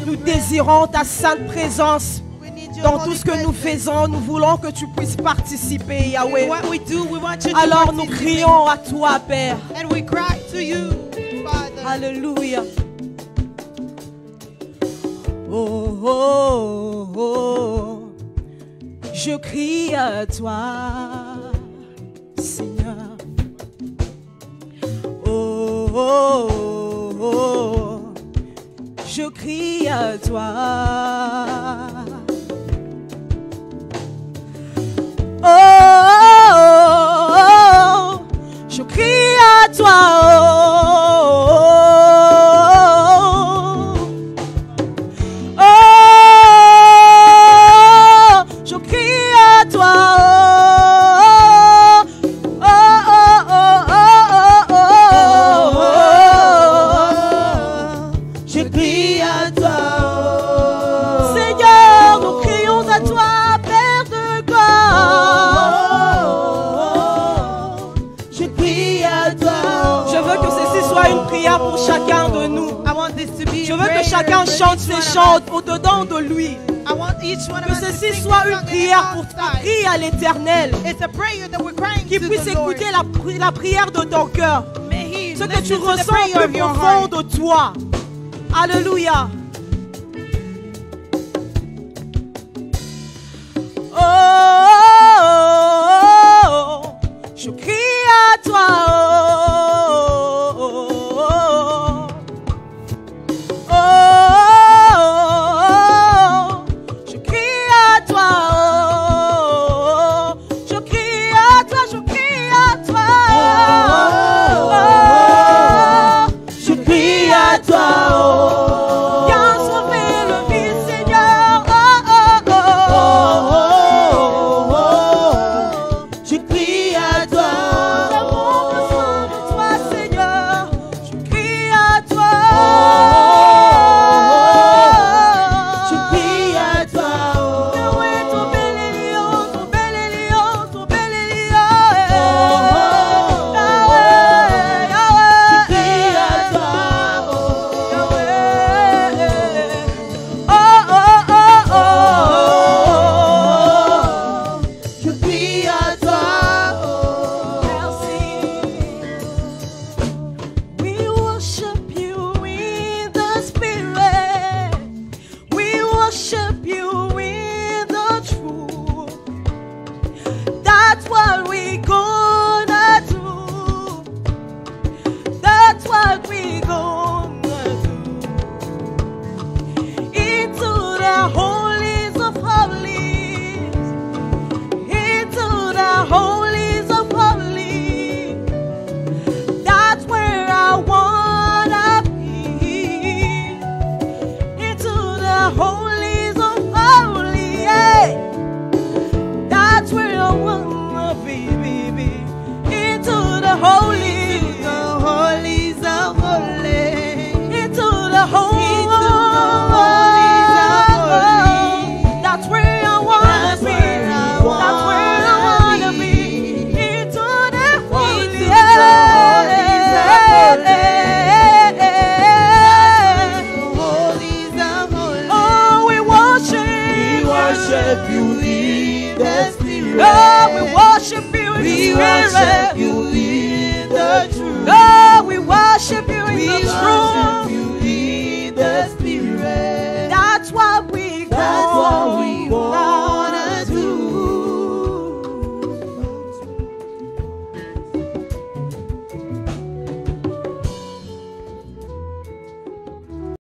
F: Nous désirons ta sainte présence.
A: We need your
F: Dans
A: holy
F: tout ce que nous
A: presence.
F: faisons, nous voulons que tu puisses participer, Yahweh.
A: What we do, we want you to
F: Alors nous
A: participate.
F: crions à toi, Père.
A: And we cry to you, Father.
F: Alléluia. Oh, oh, oh, je crie à toi, Seigneur. Oh, oh, oh, je crie à toi. Oh, oh, oh, je crie à toi. Pour chacun de nous. Je veux que chacun chante ses chants au-dedans de lui. Que ceci soit une prière pour crier à l'Éternel. Qu'il puisse écouter la prière de ton cœur. Ce que tu ressens au plus profond de toi. Alléluia. Oh, oh, oh, je crie à toi.